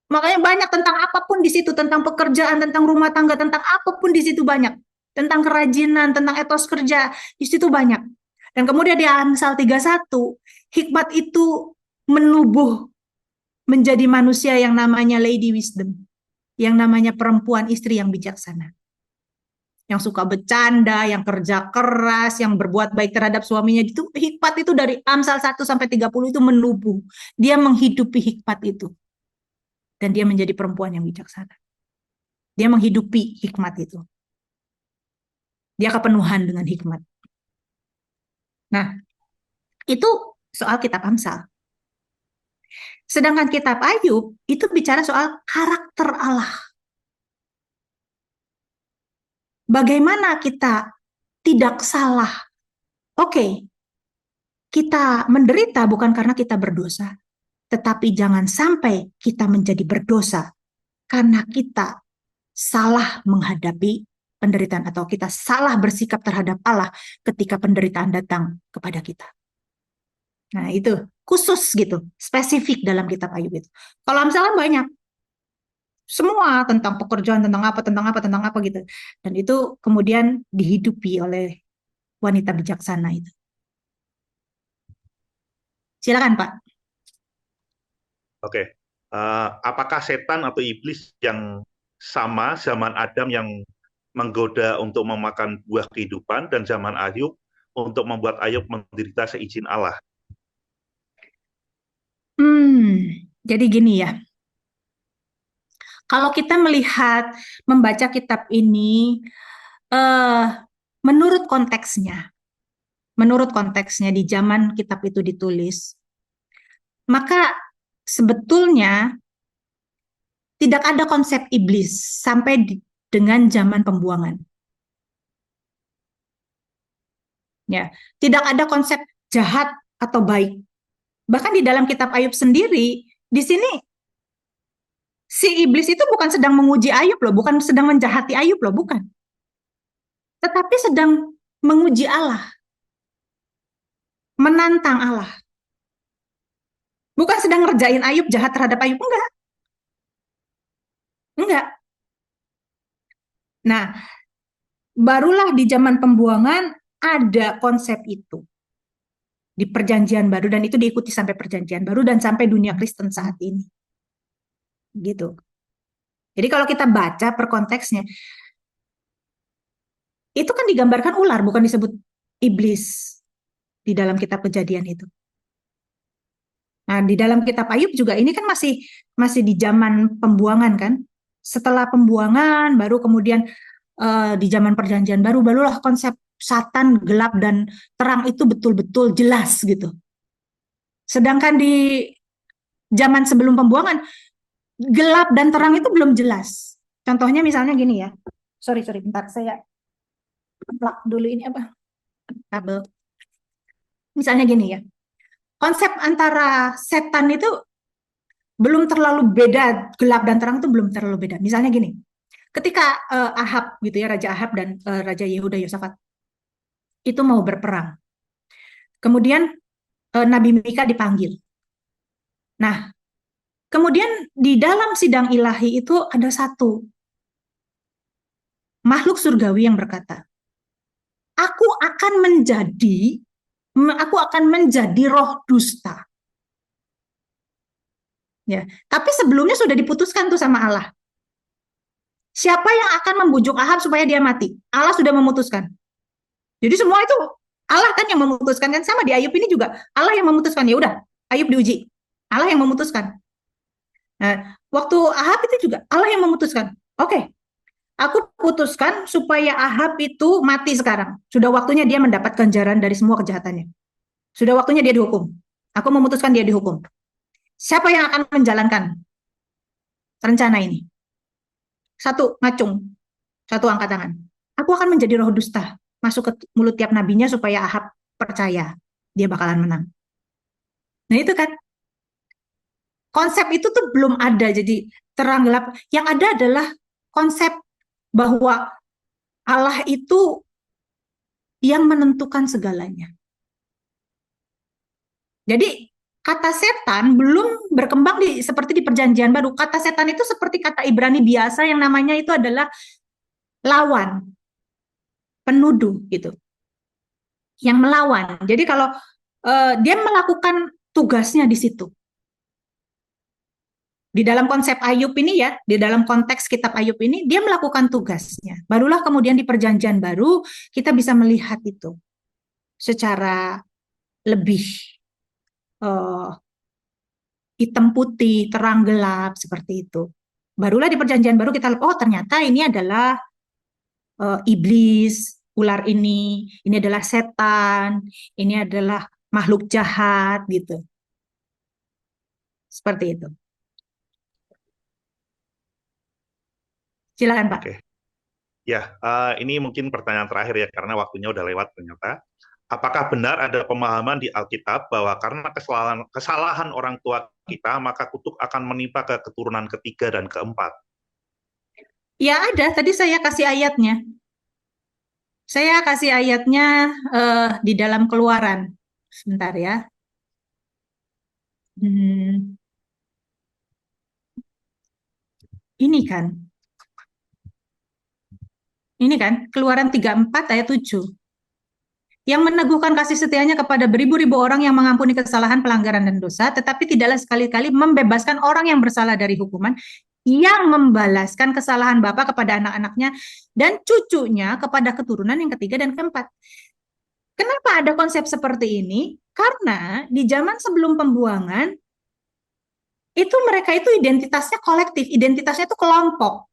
Makanya banyak tentang apapun di situ, tentang pekerjaan, tentang rumah tangga, tentang apapun di situ banyak. Tentang kerajinan, tentang etos kerja, di situ banyak. Dan kemudian di Amsal 31, hikmat itu menubuh menjadi manusia yang namanya Lady Wisdom. Yang namanya perempuan istri yang bijaksana. Yang suka bercanda, yang kerja keras, yang berbuat baik terhadap suaminya. Itu hikmat itu dari Amsal 1 sampai 30 itu menubuh. Dia menghidupi hikmat itu. Dan dia menjadi perempuan yang bijaksana. Dia menghidupi hikmat itu. Dia kepenuhan dengan hikmat. Nah, itu soal kitab Amsal. Sedangkan kitab Ayub itu bicara soal karakter Allah. Bagaimana kita tidak salah. Oke, kita menderita bukan karena kita berdosa. Tetapi jangan sampai kita menjadi berdosa karena kita salah menghadapi penderitaan atau kita salah bersikap terhadap Allah ketika penderitaan datang kepada kita. Nah, itu khusus gitu, spesifik dalam kitab Ayub itu. Kalau Amsal kan banyak, semua tentang pekerjaan, tentang apa gitu. Dan itu kemudian dihidupi oleh wanita bijaksana itu. Silakan Pak. Oke. Apakah setan atau iblis yang sama zaman Adam yang menggoda untuk memakan buah kehidupan dan zaman Ayub untuk membuat Ayub menderita seizin Allah? Jadi gini ya. Kalau kita melihat membaca kitab ini eh menurut konteksnya di zaman kitab itu ditulis, maka sebetulnya tidak ada konsep iblis sampai dengan zaman pembuangan. Ya, tidak ada konsep jahat atau baik. Bahkan di dalam kitab Ayub sendiri, di sini si iblis itu bukan sedang menguji Ayub loh, bukan sedang menjahati Ayub loh, bukan. Tetapi sedang menguji Allah, menantang Allah. Bukan sedang ngerjain Ayub, jahat terhadap Ayub, enggak. Enggak. Nah, barulah di zaman pembuangan ada konsep itu di perjanjian baru, dan itu diikuti sampai perjanjian baru dan sampai dunia Kristen saat ini. Gitu. Jadi kalau kita baca per konteksnya, itu kan digambarkan ular, bukan disebut iblis di dalam kitab Kejadian itu. Nah, di dalam kitab Ayub juga ini kan masih masih di zaman pembuangan kan. Setelah pembuangan baru kemudian di zaman perjanjian baru barulah konsep Satan, gelap dan terang itu betul-betul jelas gitu. Sedangkan di zaman sebelum pembuangan, gelap dan terang itu belum jelas. Contohnya misalnya gini ya. Sorry, bentar saya plug dulu ini apa? Kabel. Misalnya gini ya. Konsep antara setan itu belum terlalu beda, gelap dan terang itu belum terlalu beda. Misalnya gini. Ketika Ahab gitu ya, Raja Ahab dan Raja Yehuda Yosafat itu mau berperang. Kemudian Nabi Mika dipanggil. Nah, kemudian di dalam sidang ilahi itu ada satu makhluk surgawi yang berkata, aku akan menjadi roh dusta. Ya, tapi sebelumnya sudah diputuskan tuh sama Allah. Siapa yang akan membujuk Ahab supaya dia mati? Allah sudah memutuskan. Jadi semua itu Allah kan yang memutuskan, kan sama di Ayub ini juga Allah yang memutuskan. Ya udah, Ayub diuji. Allah yang memutuskan. Nah, waktu Ahab itu juga Allah yang memutuskan. Oke, aku putuskan supaya Ahab itu mati sekarang. Sudah waktunya dia mendapat ganjaran dari semua kejahatannya. Sudah waktunya dia dihukum. Aku memutuskan dia dihukum. Siapa yang akan menjalankan rencana ini? Satu, ngacung. Satu, angkat tangan. Aku akan menjadi roh dusta. Masuk ke mulut tiap nabinya supaya Ahab percaya dia bakalan menang. Nah itu kan, konsep itu tuh belum ada, jadi terang gelap. Yang ada adalah konsep bahwa Allah itu yang menentukan segalanya. Jadi kata setan belum berkembang seperti di perjanjian baru. Kata setan itu seperti kata Ibrani biasa yang namanya itu adalah lawan, penuduh gitu. Yang melawan. Jadi kalau dia melakukan tugasnya di situ. Di dalam konsep Ayub ini ya, di dalam konteks kitab Ayub ini, dia melakukan tugasnya. Barulah kemudian di perjanjian baru, kita bisa melihat itu secara lebih uh, hitam putih, terang gelap, seperti itu. Barulah di perjanjian baru kita lihat, oh ternyata ini adalah iblis, ular ini adalah setan, ini adalah makhluk jahat, gitu. Seperti itu. Silakan Pak. Oke. Ya, ini mungkin pertanyaan terakhir ya, karena waktunya udah lewat ternyata. Apakah benar ada pemahaman di Alkitab bahwa karena kesalahan orang tua kita, maka kutuk akan menimpa ke keturunan ketiga dan keempat? Ya ada, tadi saya kasih ayatnya. Saya kasih ayatnya di dalam Keluaran. Sebentar ya. Hmm, ini kan, Keluaran 34 ayat 7. Yang meneguhkan kasih setianya kepada beribu-ribu orang yang mengampuni kesalahan, pelanggaran, dan dosa, tetapi tidaklah sekali-kali membebaskan orang yang bersalah dari hukuman, yang membalaskan kesalahan bapa kepada anak-anaknya dan cucunya kepada keturunan yang ketiga dan keempat. Kenapa ada konsep seperti ini? Karena di zaman sebelum pembuangan, itu mereka itu identitasnya kolektif, identitasnya itu kelompok,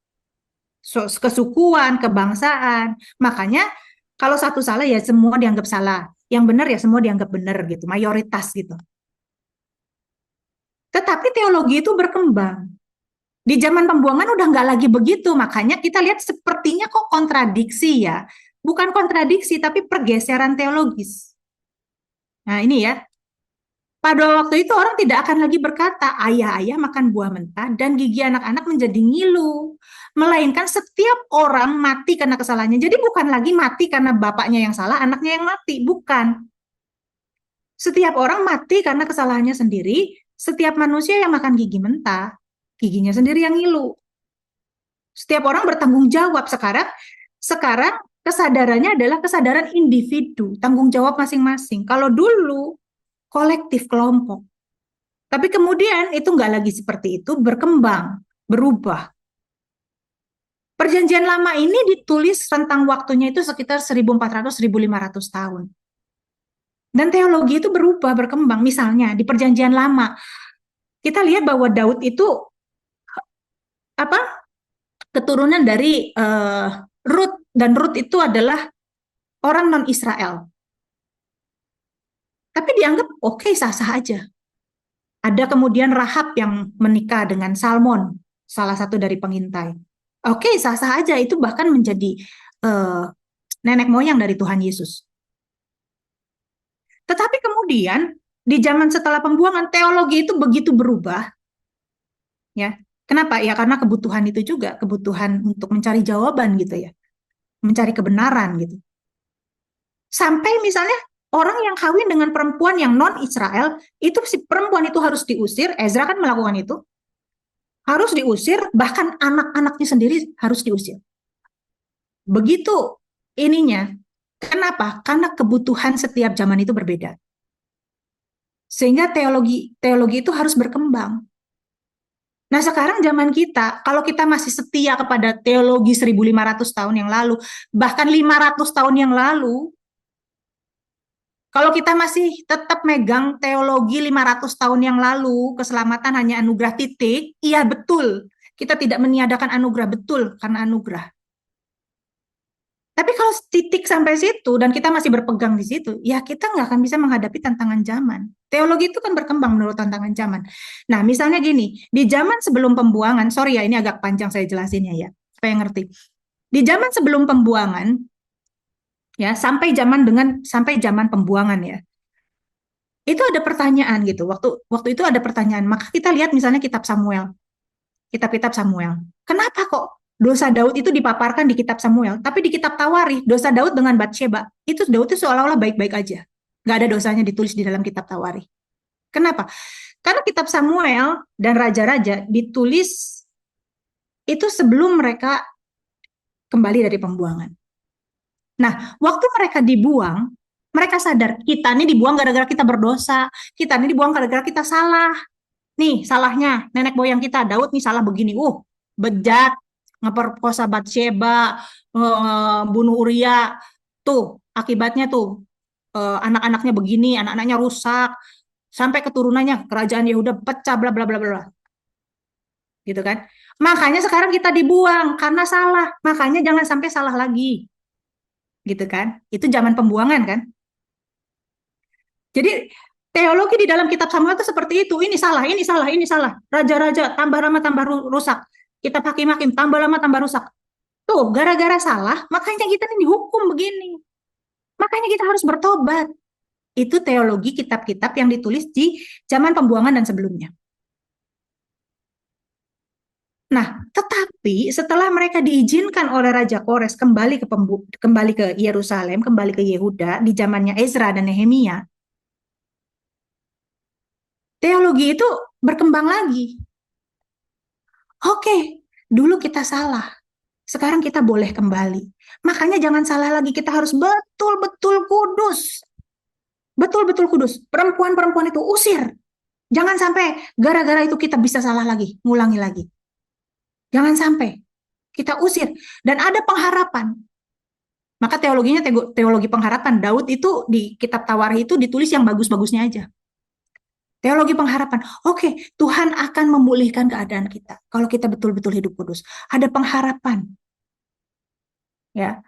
kesukuan, kebangsaan. Makanya kalau satu salah ya semua dianggap salah, yang benar ya semua dianggap benar gitu, mayoritas gitu. Tetapi teologi itu berkembang. Di zaman pembuangan udah nggak lagi begitu, makanya kita lihat sepertinya kok kontradiksi ya. Bukan kontradiksi, tapi pergeseran teologis. Nah ini ya, pada waktu itu orang tidak akan lagi berkata, ayah-ayah makan buah mentah dan gigi anak-anak menjadi ngilu. Melainkan setiap orang mati karena kesalahannya. Jadi bukan lagi mati karena bapaknya yang salah, anaknya yang mati. Bukan. Setiap orang mati karena kesalahannya sendiri. Setiap manusia yang makan gigi mentah, giginya sendiri yang ngilu. Setiap orang bertanggung jawab sekarang. Sekarang kesadarannya adalah kesadaran individu, tanggung jawab masing-masing. Kalau dulu kolektif kelompok. Tapi kemudian itu nggak lagi seperti itu, berkembang, berubah. Perjanjian lama ini ditulis tentang waktunya itu sekitar 1400-1500 tahun. Dan teologi itu berubah, berkembang. Misalnya di perjanjian lama, kita lihat bahwa Daud itu apa keturunan dari Ruth, dan Ruth itu adalah orang non-Israel. Tapi dianggap oke, sah-sah aja. Ada kemudian Rahab yang menikah dengan Salmon, salah satu dari pengintai. Oke, sah-sah aja. Itu bahkan menjadi nenek moyang dari Tuhan Yesus. Tetapi kemudian di zaman setelah pembuangan, teologi itu begitu berubah. Ya, kenapa? Ya karena kebutuhan itu juga, kebutuhan untuk mencari jawaban gitu ya, mencari kebenaran gitu. Sampai misalnya orang yang kawin dengan perempuan yang non Israel, itu si perempuan itu harus diusir. Ezra kan melakukan itu, harus diusir, bahkan anak-anaknya sendiri harus diusir. Begitu ininya. Kenapa? Karena kebutuhan setiap zaman itu berbeda. Sehingga teologi itu harus berkembang. Nah, sekarang zaman kita, kalau kita masih setia kepada teologi 1500 tahun yang lalu, bahkan 500 tahun yang lalu, kalau kita masih tetap megang teologi 500 tahun yang lalu, keselamatan hanya anugerah titik, iya betul. Kita tidak meniadakan anugerah, betul, karena anugerah. Tapi kalau titik sampai situ dan kita masih berpegang di situ, ya kita nggak akan bisa menghadapi tantangan zaman. Teologi itu kan berkembang menurut tantangan zaman. Nah, misalnya gini, di zaman sebelum pembuangan, sorry ya, ini agak panjang saya jelasinnya ya, supaya ngerti. Di zaman sebelum pembuangan, ya sampai zaman pembuangan ya, itu ada pertanyaan gitu. Waktu itu ada pertanyaan. Maka kita lihat misalnya kitab-kitab Samuel. Kenapa kok dosa Daud itu dipaparkan di kitab Samuel, tapi di kitab Tawarikh dosa Daud dengan Batsheba itu Daud itu seolah-olah baik-baik aja, nggak ada dosanya ditulis di dalam kitab Tawarikh. Kenapa? Karena kitab Samuel dan raja-raja ditulis itu sebelum mereka kembali dari pembuangan. Nah, waktu mereka dibuang, mereka sadar kita ini dibuang gara-gara kita berdosa, kita ini dibuang gara-gara kita salah. Nih salahnya nenek moyang kita Daud nih salah begini, bejat, ngeperkosa Batsheba, bunuh Uria, tuh akibatnya tuh anak-anaknya begini, anak-anaknya rusak, sampai keturunannya kerajaan Yehuda pecah, bla bla bla bla, gitu kan? Makanya sekarang kita dibuang karena salah, makanya jangan sampai salah lagi, gitu kan? Itu zaman pembuangan kan? Jadi teologi di dalam kitab Samuel itu seperti itu. Ini salah, ini salah, ini salah. Raja-raja tambah lama tambah rusak. Kita hakim-hakim tambah lama tambah rusak. Tuh, gara-gara salah, makanya kita ini dihukum begini. Makanya kita harus bertobat. Itu teologi kitab-kitab yang ditulis di zaman pembuangan dan sebelumnya. Nah, tetapi setelah mereka diizinkan oleh Raja Kores kembali ke Yerusalem, kembali ke Yehuda di zamannya Ezra dan Nehemia, teologi itu berkembang lagi. Oke, dulu kita salah, sekarang kita boleh kembali. Makanya jangan salah lagi, kita harus betul-betul kudus. Betul-betul kudus. Perempuan-perempuan itu usir. Jangan sampai gara-gara itu kita bisa salah lagi, ngulangi lagi. Jangan sampai kita usir. Dan ada pengharapan. Maka teologinya teologi pengharapan. Daud itu di kitab Tawarih itu ditulis yang bagus-bagusnya aja. Teologi pengharapan. Oke, Tuhan akan memulihkan keadaan kita. Kalau kita betul-betul hidup kudus. Ada pengharapan. Ya,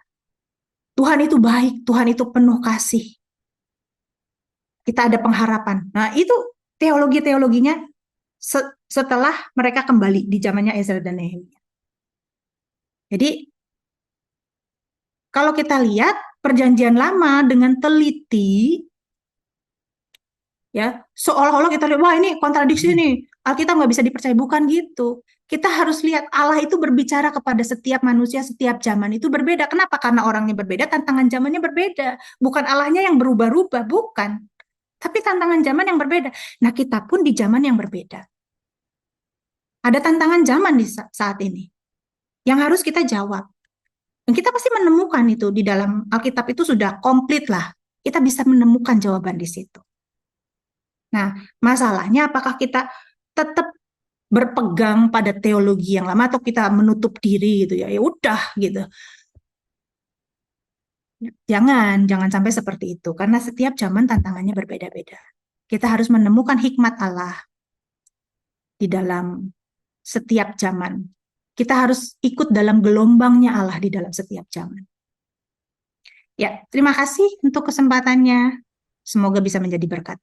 Tuhan itu baik, Tuhan itu penuh kasih. Kita ada pengharapan. Nah, itu teologi-teologinya setelah mereka kembali di zamannya Ezra dan Nehemia. Jadi, kalau kita lihat Perjanjian Lama dengan teliti, ya seolah-olah kita lihat, wah ini kontradiksi nih, Alkitab nggak bisa dipercaya. Bukan gitu. Kita harus lihat Allah itu berbicara kepada setiap manusia, setiap zaman itu berbeda. Kenapa? Karena orangnya berbeda, tantangan zamannya berbeda. Bukan Allahnya yang berubah-ubah, bukan. Tapi tantangan zaman yang berbeda. Nah, kita pun di zaman yang berbeda. Ada tantangan zaman di saat ini yang harus kita jawab. Dan kita pasti menemukan itu di dalam Alkitab itu sudah komplit lah. Kita bisa menemukan jawaban di situ. Nah, masalahnya apakah kita tetap berpegang pada teologi yang lama atau kita menutup diri gitu ya. Ya udah gitu. Jangan sampai seperti itu karena setiap zaman tantangannya berbeda-beda. Kita harus menemukan hikmat Allah di dalam setiap zaman. Kita harus ikut dalam gelombangnya Allah di dalam setiap zaman. Ya, terima kasih untuk kesempatannya. Semoga bisa menjadi berkat.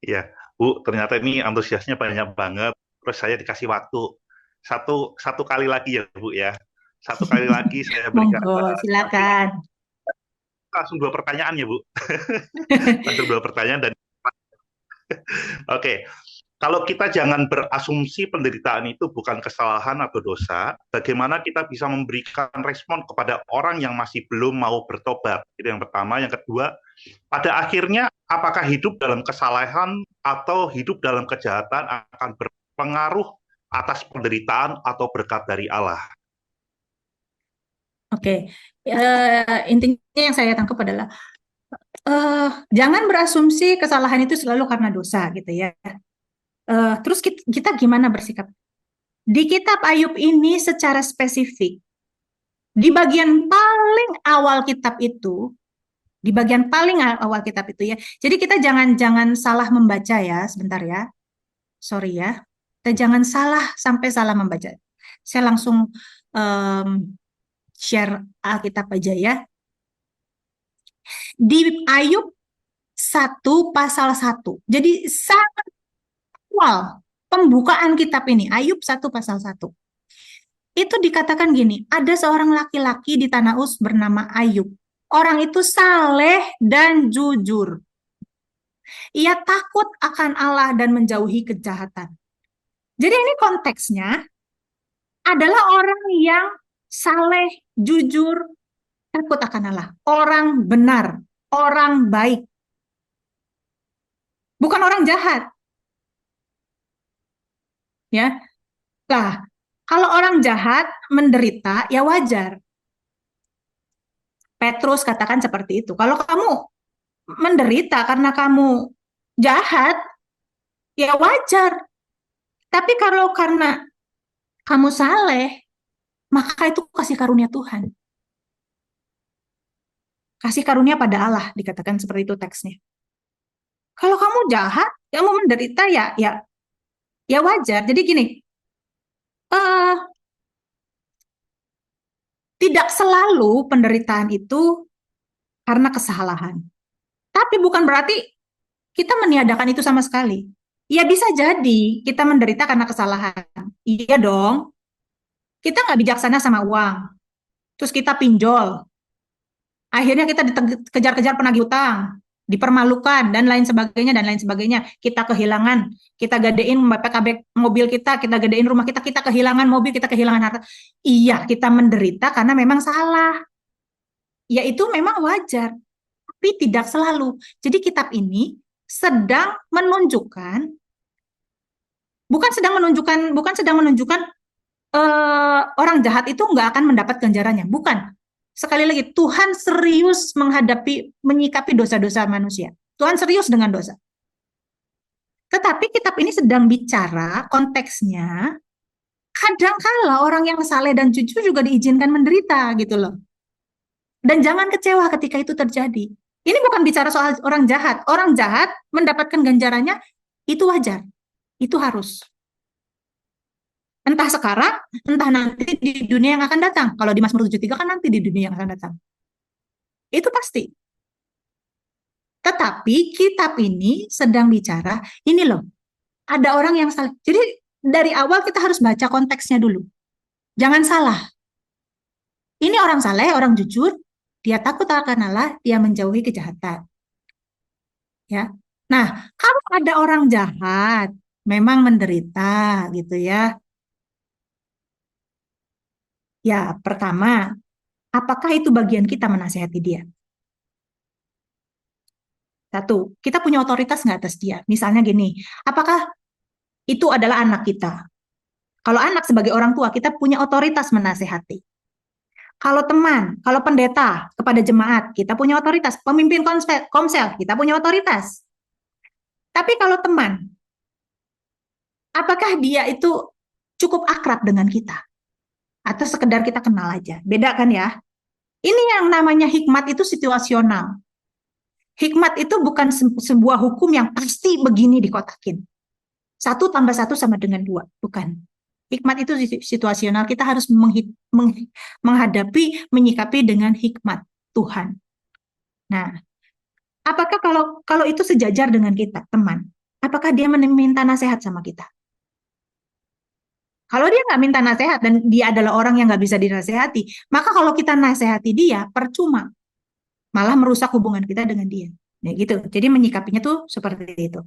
Ya, Bu, ternyata ini antusiasnya banyak banget. Terus saya dikasih waktu satu kali lagi ya, Bu ya. Satu kali lagi saya berikan Monggo, silakan. langsung 2 pertanyaan ya, Bu. Langsung 2 pertanyaan dan oke. Kalau kita jangan berasumsi penderitaan itu bukan kesalahan atau dosa, bagaimana kita bisa memberikan respon kepada orang yang masih belum mau bertobat? Itu yang pertama. Yang kedua, pada akhirnya apakah hidup dalam kesalahan atau hidup dalam kejahatan akan berpengaruh atas penderitaan atau berkat dari Allah? Oke, intinya yang saya tangkap adalah jangan berasumsi kesalahan itu selalu karena dosa gitu ya. Terus kita gimana bersikap? Di kitab Ayub ini secara spesifik, di bagian paling awal kitab itu, di bagian paling awal kitab itu ya. Jadi kita jangan salah membaca ya, sebentar ya. Sorry ya. Kita jangan sampai salah membaca. Saya langsung share Alkitab aja ya. Di Ayub 1 pasal 1. Jadi sangat awal pembukaan kitab ini, Ayub 1 pasal 1. Itu dikatakan gini, ada seorang laki-laki di tanah Uz bernama Ayub. Orang itu saleh dan jujur. Ia takut akan Allah dan menjauhi kejahatan. Jadi ini konteksnya adalah orang yang saleh, jujur, takut akan Allah. Orang benar, orang baik. Bukan orang jahat. Ya. Lah, kalau orang jahat menderita, ya wajar. Petrus katakan seperti itu. Kalau kamu menderita karena kamu jahat, ya wajar. Tapi kalau karena kamu saleh, maka itu kasih karunia Tuhan. Kasih karunia pada Allah, dikatakan seperti itu teksnya. Kalau kamu jahat, kamu menderita, ya wajar. Jadi gini, tidak selalu penderitaan itu karena kesalahan. Tapi bukan berarti kita meniadakan itu sama sekali. Ya bisa jadi kita menderita karena kesalahan. Iya dong. Kita nggak bijaksana sama uang. Terus kita pinjol. Akhirnya kita dikejar-kejar penagih utang. Dipermalukan, dan lain sebagainya, dan lain sebagainya. Kita kehilangan. Kita gadein PKB mobil kita gadein rumah kita kehilangan mobil, kita kehilangan harta. Iya, kita menderita karena memang salah. Ya itu memang wajar. Tapi tidak selalu. Jadi kitab ini sedang menunjukkan, bukan sedang menunjukkan orang jahat itu nggak akan mendapat ganjarannya. Bukan. Sekali lagi, Tuhan serius menyikapi dosa-dosa manusia. Tuhan serius dengan dosa. Tetapi kitab ini sedang bicara konteksnya, kadang-kala orang yang saleh dan jujur juga diizinkan menderita gitu loh. Dan jangan kecewa ketika itu terjadi. Ini bukan bicara soal orang jahat. Orang jahat mendapatkan ganjarannya, itu wajar. Itu harus. Entah sekarang, entah nanti di dunia yang akan datang. Kalau di Mazmur 73 kan nanti di dunia yang akan datang. Itu pasti. Tetapi kitab ini sedang bicara, ini loh, ada orang yang salah. Jadi dari awal kita harus baca konteksnya dulu. Jangan salah. Ini orang saleh, orang jujur, dia takut akan Allah, dia menjauhi kejahatan. Ya. Nah, kalau ada orang jahat, memang menderita gitu ya. Ya, pertama, apakah itu bagian kita menasehati dia? Satu, kita punya otoritas nggak atas dia? Misalnya gini, apakah itu adalah anak kita? Kalau anak sebagai orang tua, kita punya otoritas menasehati. Kalau teman, kalau pendeta kepada jemaat, kita punya otoritas. Pemimpin komsel, kita punya otoritas. Tapi kalau teman, apakah dia itu cukup akrab dengan kita? Atau sekedar kita kenal aja? Beda kan ya? Ini yang namanya hikmat itu situasional. Hikmat itu bukan sebuah hukum yang pasti begini dikotakin. 1+1 sama dengan 2. Bukan. Hikmat itu situasional. Kita harus menghadapi, menyikapi dengan hikmat Tuhan. Nah, apakah kalau itu sejajar dengan kita, teman? Apakah dia meminta nasihat sama kita? Kalau dia nggak minta nasihat dan dia adalah orang yang nggak bisa dinasehati, maka kalau kita nasehati dia, percuma. Malah merusak hubungan kita dengan dia. Ya gitu. Jadi menyikapinya tuh seperti itu.